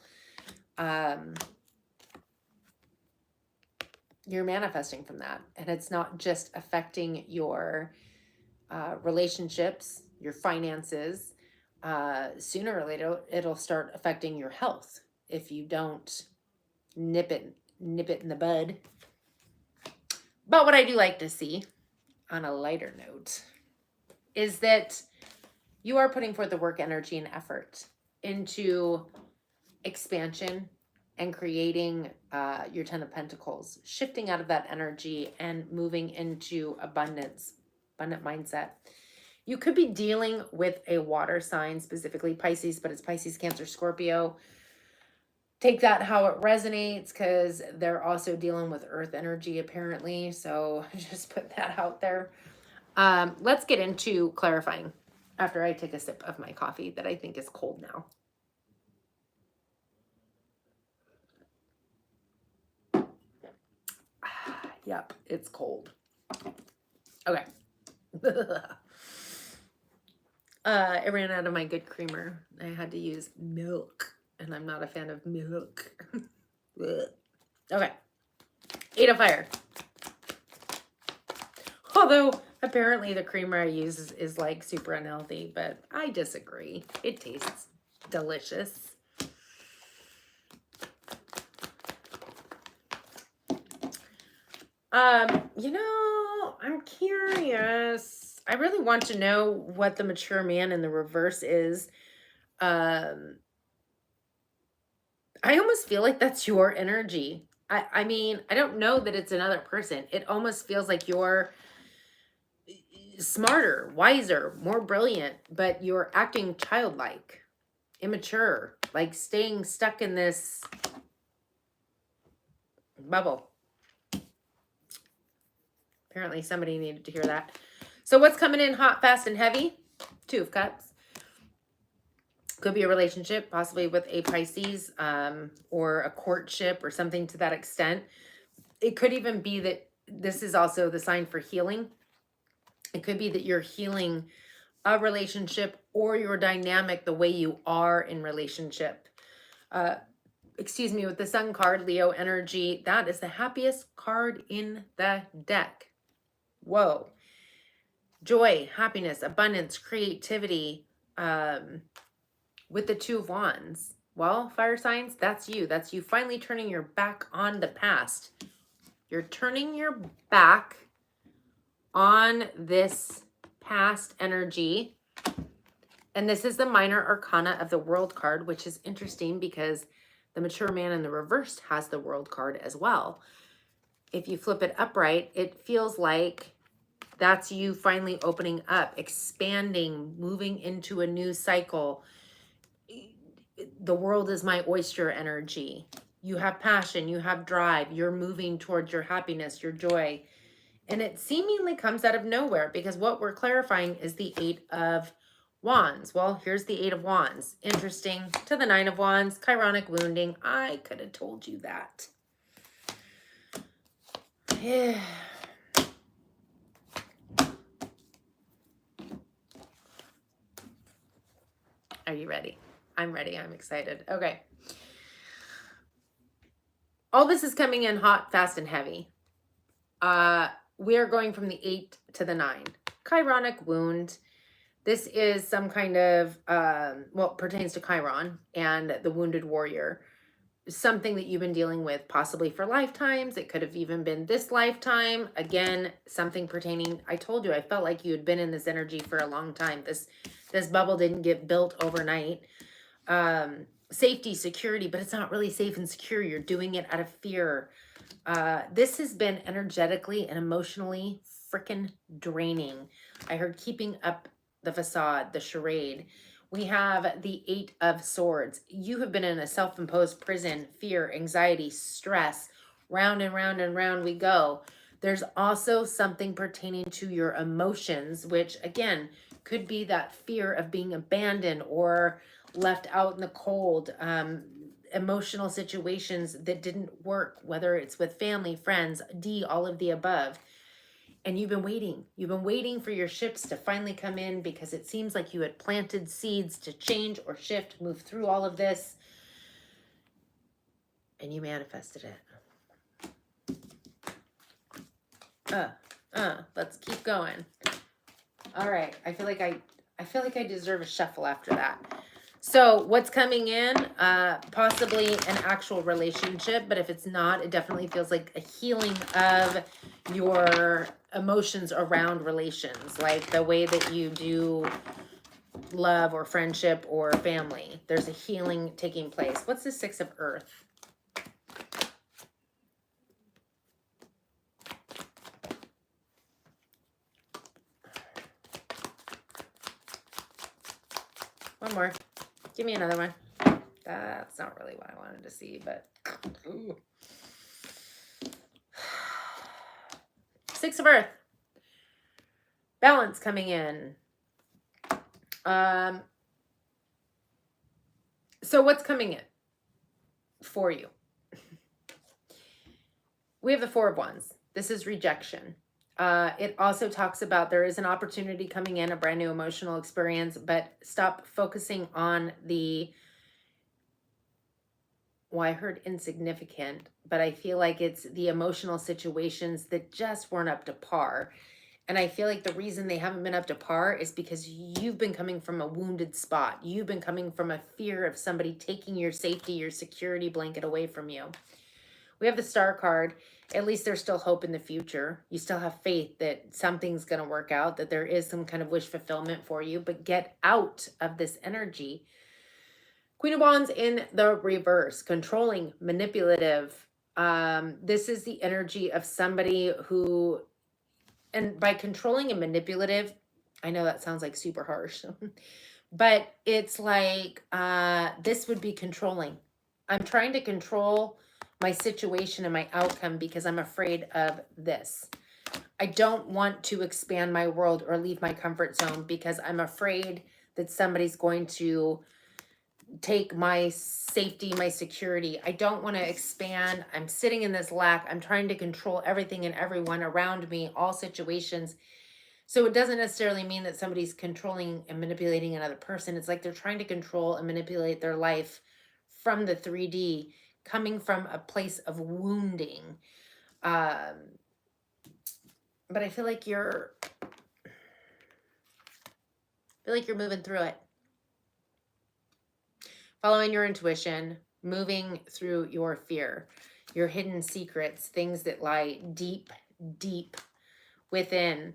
you're manifesting from that. And it's not just affecting your relationships, your finances. Sooner or later, it'll start affecting your health if you don't nip it in the bud. But what I do like to see, on a lighter note, is that you are putting forth the work, energy, and effort into expansion and creating your 10 of Pentacles, shifting out of that energy and moving into abundant mindset. You could be dealing with a water sign, specifically Pisces, but it's Pisces, Cancer, Scorpio. Take that how it resonates, because they're also dealing with earth energy apparently. So just put that out there. Let's get into clarifying after I take a sip of my coffee that I think is cold now. Yep, it's cold. Okay. I ran out of my good creamer. I had to use milk, and I'm not a fan of milk. Okay. 8 of Fire. Although apparently the creamer I use is like super unhealthy, but I disagree. It tastes delicious. You know, I'm curious. I really want to know what the mature man in the reverse is. I almost feel like that's your energy. I mean, I don't know that it's another person. It almost feels like you're smarter, wiser, more brilliant, but you're acting childlike, immature, like staying stuck in this bubble. Apparently somebody needed to hear that. So what's coming in hot, fast, and heavy? 2 of Cups. Could be a relationship, possibly with a Pisces, or a courtship or something to that extent. It could even be that this is also the sign for healing. It could be that you're healing a relationship or your dynamic, the way you are in relationship. Excuse me, with the Sun card, Leo energy, that is the happiest card in the deck. Whoa. Joy, happiness, abundance, creativity, with the 2 of Wands. Well, fire signs, that's you. That's you finally turning your back on the past. You're turning your back on this past energy. And this is the minor arcana of the World card, which is interesting because the mature man in the reverse has the World card as well. if you flip it upright, it feels like that's you finally opening up, expanding, moving into a new cycle. The world is my oyster energy. You have passion, you have drive, you're moving towards your happiness, your joy. And it seemingly comes out of nowhere because what we're clarifying is the 8 of Wands. Well, here's the 8 of Wands. Interesting. To the 9 of Wands, chironic wounding. I could have told you that. Yeah. Are you ready? I'm ready. I'm excited. Okay. All this is coming in hot, fast, and heavy. We are going from the 8 to the 9. Chironic wound. This is some kind of, well, it pertains to Chiron and the wounded warrior. Something that you've been dealing with possibly for lifetimes. It could have even been this lifetime. Again, something pertaining, I told you, I felt like you had been in this energy for a long time. This bubble didn't get built overnight. Safety, security, but it's not really safe and secure. You're doing it out of fear. This has been energetically and emotionally freaking draining. I heard keeping up the facade, the charade. We have the 8 of Swords. You have been in a self-imposed prison, fear, anxiety, stress. Round and round and round we go. There's also something pertaining to your emotions, which again, could be that fear of being abandoned or left out in the cold. Emotional situations that didn't work, whether it's with family, friends, all of the above. And you've been waiting. You've been waiting for your ships to finally come in because it seems like you had planted seeds to change or shift, move through all of this. And you manifested it. Let's keep going. All right. I feel like I deserve a shuffle after that. So what's coming in? Possibly an actual relationship, but if it's not, it definitely feels like a healing of your emotions around relations, like the way that you do love or friendship or family. There's a healing taking place. What's the 6 of Earth? One more. Give me another one. That's not really what I wanted to see, but... Ooh. 6 of Earth. Balance coming in. So what's coming in for you? We have the 4 of Wands. This is rejection. It also talks about there is an opportunity coming in, a brand new emotional experience, but stop focusing on the, well, I heard insignificant, but I feel like it's the emotional situations that just weren't up to par. And I feel like the reason they haven't been up to par is because you've been coming from a wounded spot. You've been coming from a fear of somebody taking your safety, your security blanket away from you. We have the Star card. At least there's still hope in the future. You still have faith that something's going to work out, that there is some kind of wish fulfillment for you, but get out of this energy. Queen of Wands in the reverse, controlling, manipulative. This is the energy of somebody who, and by controlling and manipulative, I know that sounds like super harsh, but it's like, this would be controlling. I'm trying to control my situation and my outcome because I'm afraid of this. I don't want to expand my world or leave my comfort zone because I'm afraid that somebody's going to take my safety, my security. I don't want to expand. I'm sitting in this lack. I'm trying to control everything and everyone around me, all situations. So it doesn't necessarily mean that somebody's controlling and manipulating another person. It's like they're trying to control and manipulate their life from the 3D, coming from a place of wounding. But I feel like you're moving through it. Following your intuition, moving through your fear, your hidden secrets, things that lie deep, deep within.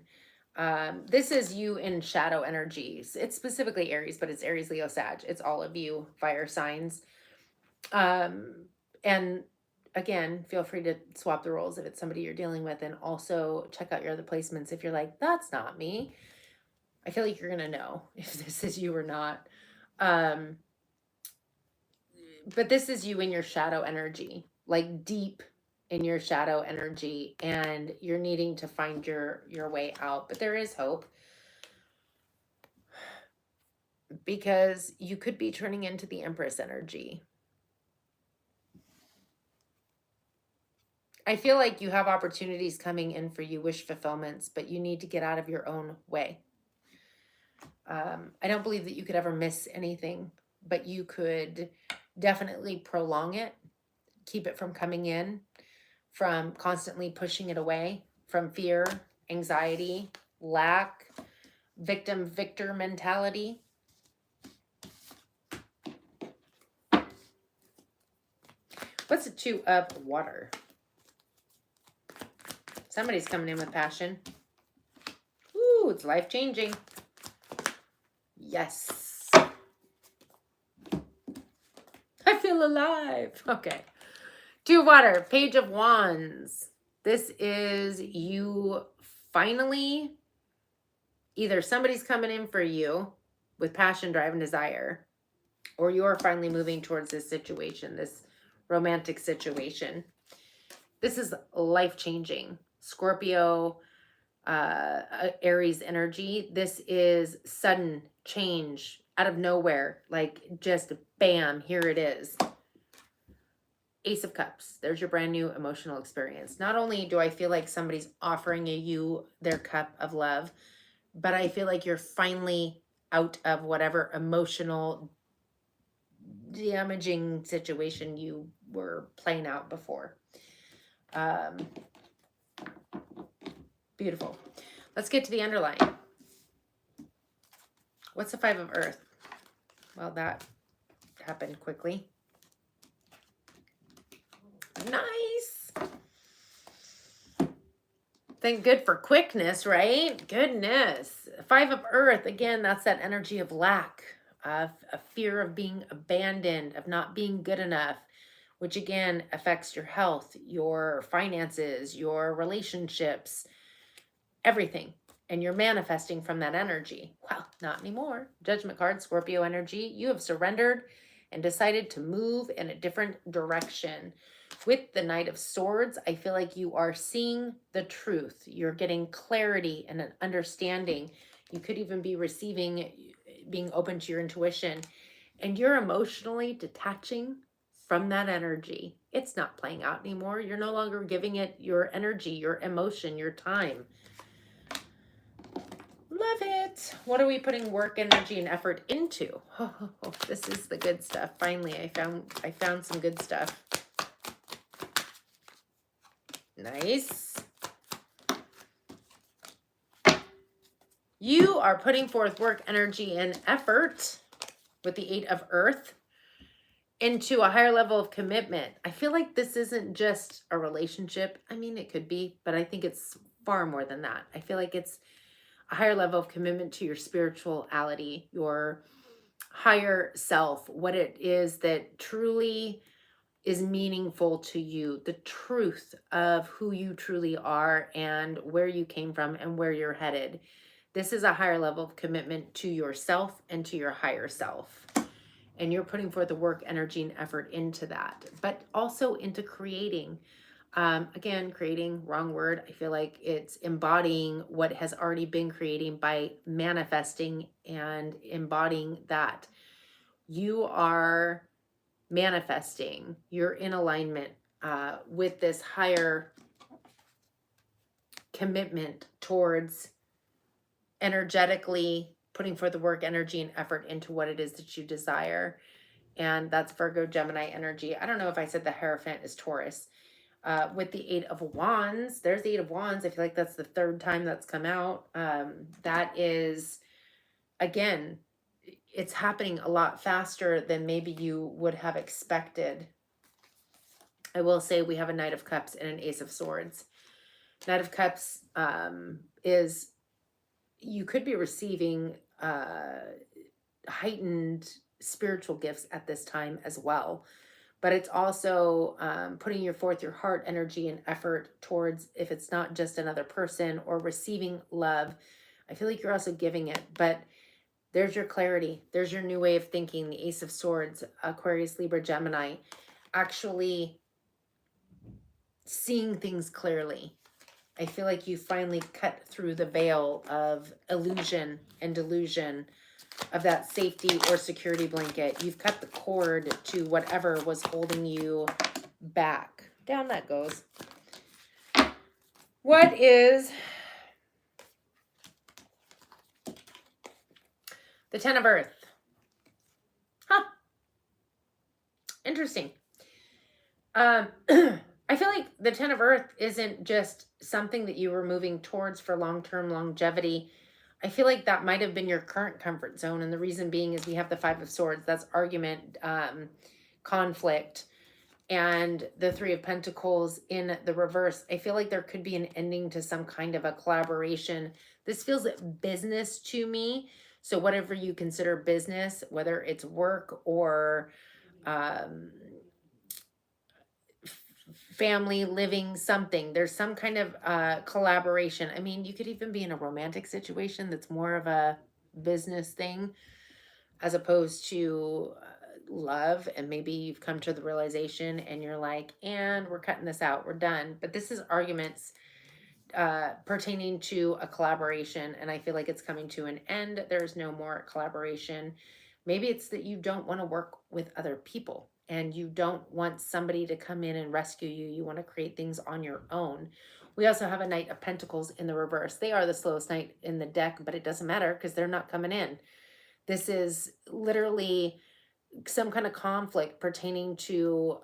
This is you in shadow energies. It's specifically Aries, but it's Aries, Leo, Sag. It's all of you fire signs. And again, feel free to swap the roles if it's somebody you're dealing with, and also check out your other placements. If you're like, that's not me, I feel like you're going to know if this is you or not. But this is you in your shadow energy, like deep in your shadow energy, and you're needing to find your way out. But there is hope, because you could be turning into the Empress energy. I feel like you have opportunities coming in for you, wish fulfillments, but you need to get out of your own way. I don't believe that you could ever miss anything, but you could definitely prolong it, keep it from coming in, from constantly pushing it away, from fear, anxiety, lack, victim-victor mentality. What's the 2 of water? Somebody's coming in with passion. Ooh, it's life-changing. Yes. I feel alive. Okay. 2 of water, Page of Wands. This is you finally, either somebody's coming in for you with passion, drive, and desire, or you're finally moving towards this situation, this romantic situation. This is life-changing. Scorpio, Aries energy. This is sudden change out of nowhere, like just bam, here it is. Ace of Cups. There's your brand new emotional experience. Not only do I feel like somebody's offering you their cup of love, but I feel like you're finally out of whatever emotional damaging situation you were playing out before. Beautiful. Let's get to the underline. What's the 5 of Earth? Well, that happened quickly. Nice. Thank good for quickness, right? Goodness. 5 of Earth, again, that's that energy of lack, of a fear of being abandoned, of not being good enough, which again affects your health, your finances, your relationships, everything. And you're manifesting from that energy. Well, not anymore. Judgment card, Scorpio energy. You have surrendered and decided to move in a different direction. With the Knight of Swords, I feel like you are seeing the truth. You're getting clarity and an understanding. You could even be receiving, being open to your intuition. And you're emotionally detaching from that energy. It's not playing out anymore. You're no longer giving it your energy, your emotion, your time. Love it. What are we putting work, energy, and effort into? Oh, this is the good stuff. Finally, I found some good stuff. Nice. You are putting forth work, energy, and effort with the 8 of Earth into a higher level of commitment. I feel like this isn't just a relationship. I mean, it could be, but I think it's far more than that. I feel like it's a higher level of commitment to your spirituality, your higher self, what it is that truly is meaningful to you, the truth of who you truly are and where you came from and where you're headed. This is a higher level of commitment to yourself and to your higher self. And you're putting forth the work, energy, and effort into that, but also into creating. Again, creating, wrong word. I feel like it's embodying what has already been creating by manifesting and embodying that. You are manifesting. You're in alignment with this higher commitment towards energetically putting forth the work, energy, and effort into what it is that you desire. And that's Virgo, Gemini energy. I don't know if I said the Hierophant is Taurus. With the 8 of Wands, there's the 8 of Wands. I feel like that's the 3rd time that's come out. That is, again, it's happening a lot faster than maybe you would have expected. I will say we have a Knight of Cups and an Ace of Swords. Knight of Cups is, you could be receiving heightened spiritual gifts at this time as well. but it's also putting forth your heart, energy, and effort towards, if it's not just another person or receiving love, I feel like you're also giving it. But there's your clarity. There's your new way of thinking. The Ace of Swords, Aquarius, Libra, Gemini, actually seeing things clearly. I feel like you finally cut through the veil of illusion and delusion of that safety or security blanket. You've cut the cord to whatever was holding you back. Down that goes. What is the Ten of Earth? Huh. Interesting. I feel like the Ten of Earth isn't just something that you were moving towards for long-term longevity. I feel like that might have been your current comfort zone. And the reason being is we have the Five of Swords. That's argument, conflict, and the Three of Pentacles in the reverse. I feel like there could be an ending to some kind of a collaboration. This feels like business to me. So whatever you consider business, whether it's work or family, living, something, there's some kind of collaboration. I mean, you could even be in a romantic situation that's more of a business thing as opposed to love. And maybe you've come to the realization and you're like, and we're cutting this out, we're done. But this is arguments pertaining to a collaboration, and I feel like it's coming to an end. There's no more collaboration. Maybe it's that you don't want to work with other people and you don't want somebody to come in and rescue you. You want to create things on your own. We also have a Knight of Pentacles in the reverse. They are the slowest knight in the deck, but it doesn't matter because they're not coming in. This is literally some kind of conflict pertaining to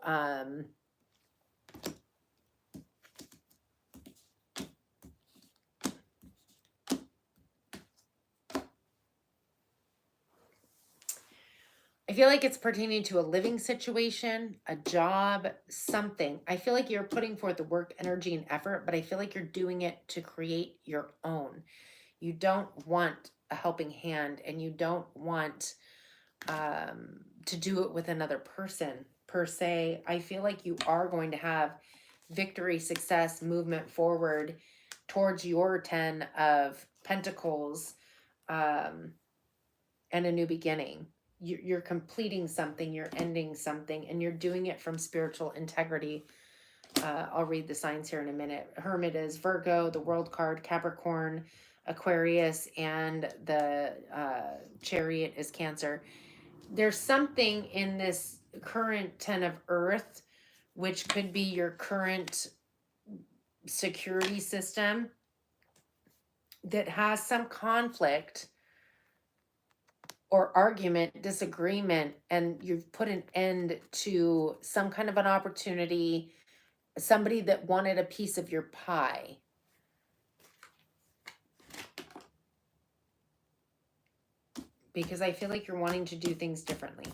I feel like it's pertaining to a living situation, a job, something. I feel like you're putting forth the work, energy, and effort, but I feel like you're doing it to create your own. You don't want a helping hand, and you don't want to do it with another person per se. I feel like you are going to have victory, success, movement forward towards your 10 of Pentacles, and a new beginning. You're completing something, you're ending something, and you're doing it from spiritual integrity. I'll read the signs here in a minute. Hermit is Virgo, the World card, Capricorn, Aquarius, and the Chariot is Cancer. There's something in this current 10 of Earth, which could be your current security system, that has some conflict or argument, disagreement, and you've put an end to some kind of an opportunity, somebody that wanted a piece of your pie. Because I feel like you're wanting to do things differently.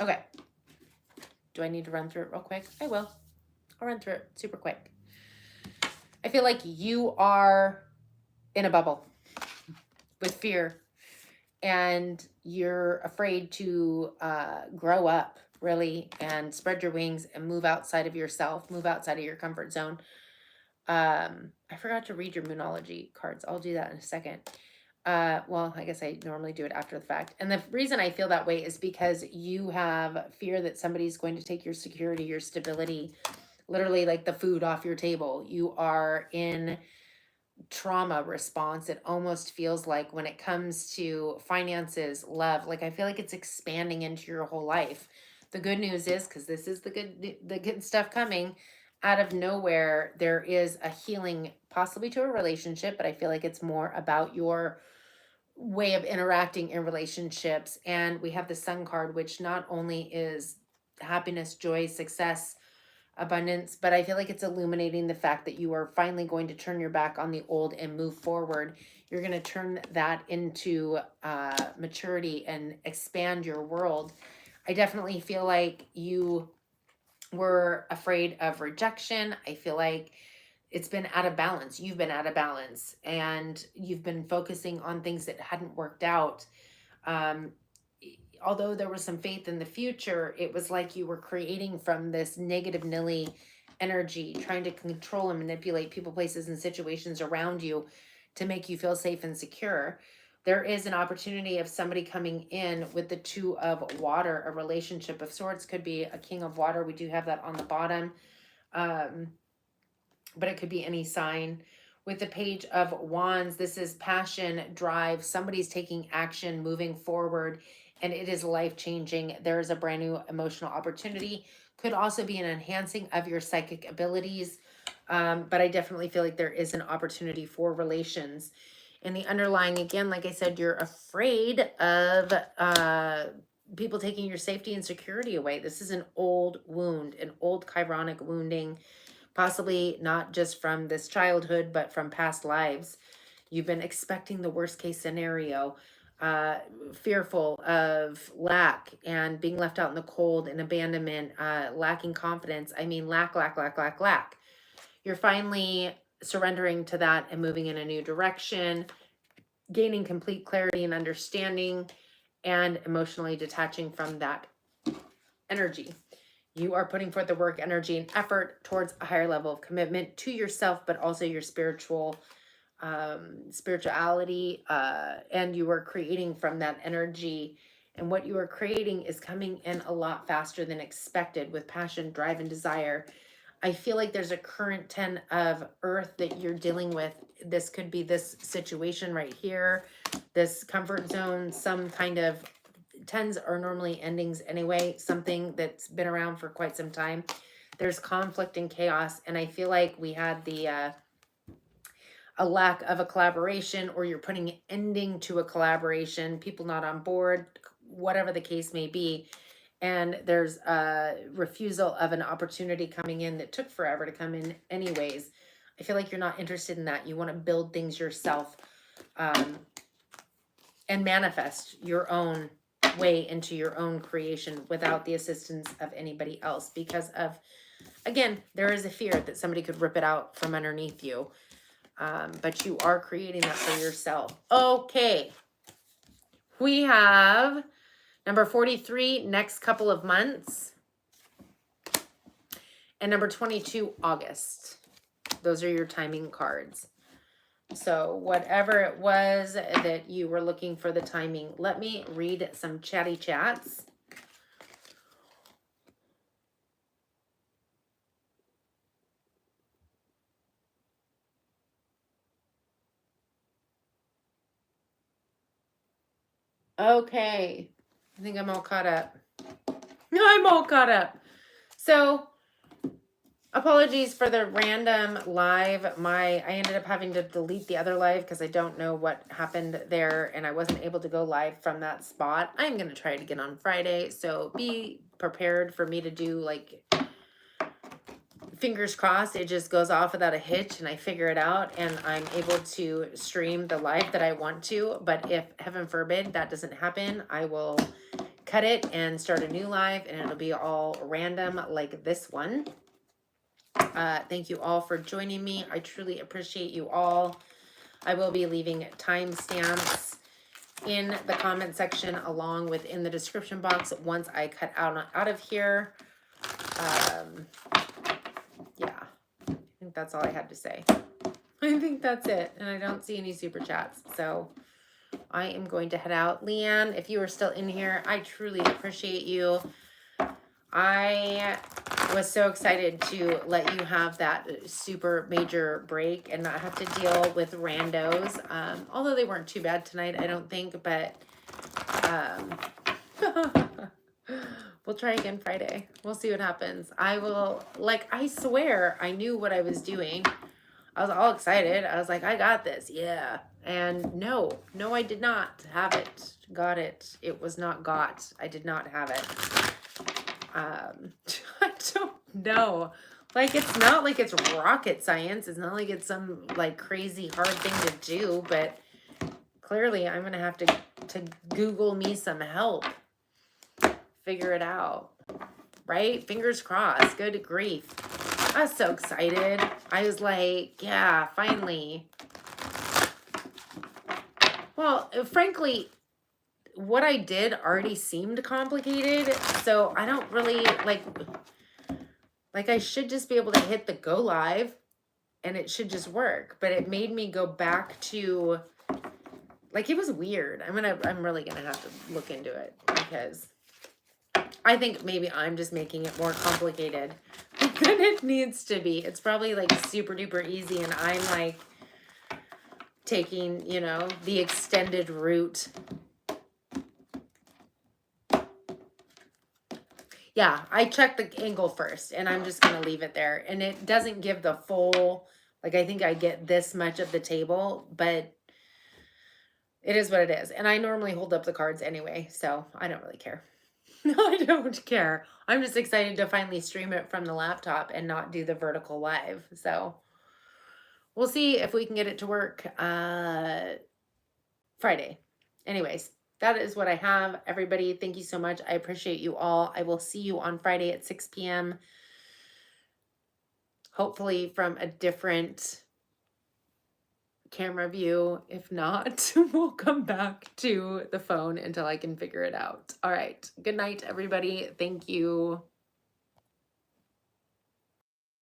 Okay. Do I need to run through it real quick? I will. I'll run through it super quick. I feel like you are in a bubble with fear, and you're afraid to grow up, really, and spread your wings and move outside of yourself, move outside of your comfort zone. I forgot to read your Moonology cards. I'll do that in a second. Well, I guess I normally do it after the fact. And the reason I feel that way is because you have fear that somebody's going to take your security, your stability, literally like the food off your table. You are in trauma response. It almost feels like when it comes to finances, love, like I feel like it's expanding into your whole life. The good news is, because this is the good stuff coming out of nowhere, there is a healing, possibly to a relationship, but I feel like it's more about your way of interacting in relationships. And we have the Sun card, which not only is happiness, joy, success, abundance, but I feel like it's illuminating the fact that you are finally going to turn your back on the old and move forward. You're going to turn that into maturity and expand your world. I definitely feel like you were afraid of rejection. I feel like it's been out of balance. You've been out of balance, and you've been focusing on things that hadn't worked out. although there was some faith in the future, it was like you were creating from this negative nilly energy, trying to control and manipulate people, places, and situations around you to make you feel safe and secure. There is an opportunity of somebody coming in with the Two of Water, a relationship of sorts. Could be a King of Water. We do have that on the bottom. But it could be any sign. With the Page of Wands, this is passion, drive. Somebody's taking action, moving forward, and it is life-changing. There is a brand new emotional opportunity. Could also be an enhancing of your psychic abilities, but I definitely feel like there is an opportunity for relations. And the underlying, again, like I said, you're afraid of people taking your safety and security away. This is an old wound, an old chironic wounding, possibly not just from this childhood, but from past lives. You've been expecting the worst case scenario, fearful of lack and being left out in the cold and abandonment, lacking confidence. I mean, lack. You're finally surrendering to that and moving in a new direction, gaining complete clarity and understanding, and emotionally detaching from that energy. You are putting forth the work, energy, and effort towards a higher level of commitment to yourself, but also your spirituality, and you are creating from that energy. And what you are creating is coming in a lot faster than expected with passion, drive, and desire. I feel like there's a current 10 of Earth that you're dealing with. This could be this situation right here, this comfort zone, some kind of 10s are normally endings anyway, something that's been around for quite some time. There's conflict and chaos, and I feel like we had the a lack of a collaboration, or you're putting an ending to a collaboration, people not on board, whatever the case may be. And there's a refusal of an opportunity coming in that took forever to come in anyways. I feel like you're not interested in that. You want to build things yourself, and manifest your own way into your own creation without the assistance of anybody else, because of, again, there is a fear that somebody could rip it out from underneath you, but you are creating that for yourself. Okay, we have number 43, next couple of months, and number 22, August. Those are your timing cards. So whatever it was that you were looking for the timing, let me read some chatty chats. Okay, I think I'm all caught up. I'm all caught up. So apologies for the random live. I ended up having to delete the other live because I don't know what happened there, and I wasn't able to go live from that spot. I'm going to try it again on Friday, so be prepared for me to do, like, fingers crossed, it just goes off without a hitch and I figure it out and I'm able to stream the live that I want to. But if, heaven forbid, that doesn't happen, I will cut it and start a new live, and it'll be all random like this one. Thank you all for joining me. I truly appreciate you all. I will be leaving timestamps in the comment section along with in the description box once I cut out of here. Yeah, I think that's all I had to say. I think that's it. And I don't see any super chats. So I am going to head out. Leanne, if you are still in here, I truly appreciate you. I was so excited to let you have that super major break and not have to deal with randos. Although they weren't too bad tonight, I don't think, but we'll try again Friday. We'll see what happens. I will, like, I swear I knew what I was doing. I was all excited. I was like, I got this. Yeah. And no, I did not have it. Got it. It was not got. I did not have it. I don't know. Like, it's not like it's rocket science. It's not like it's some, like, crazy hard thing to do, but clearly I'm going to have to Google me some help. Figure it out. Right? Fingers crossed. Good grief. I was so excited. I was like, yeah, finally. Well, frankly, what I did already seemed complicated, so I don't really like I should just be able to hit the go live and it should just work, but it made me go back to, like, it was weird. I'm really gonna have to look into it because I think maybe I'm just making it more complicated than it needs to be. It's probably like super duper easy and I'm like taking, you know, the extended route. Yeah, I checked the angle first and I'm just gonna leave it there. And it doesn't give the full, like I think I get this much of the table, but it is what it is. And I normally hold up the cards anyway, so I don't really care. No, I don't care. I'm just excited to finally stream it from the laptop and not do the vertical live. So we'll see if we can get it to work Friday. Anyways, that is what I have. Everybody, thank you so much. I appreciate you all. I will see you on Friday at 6 p.m. Hopefully from a different camera view. If not, we'll come back to the phone until I can figure it out. All right. Good night, everybody. Thank you.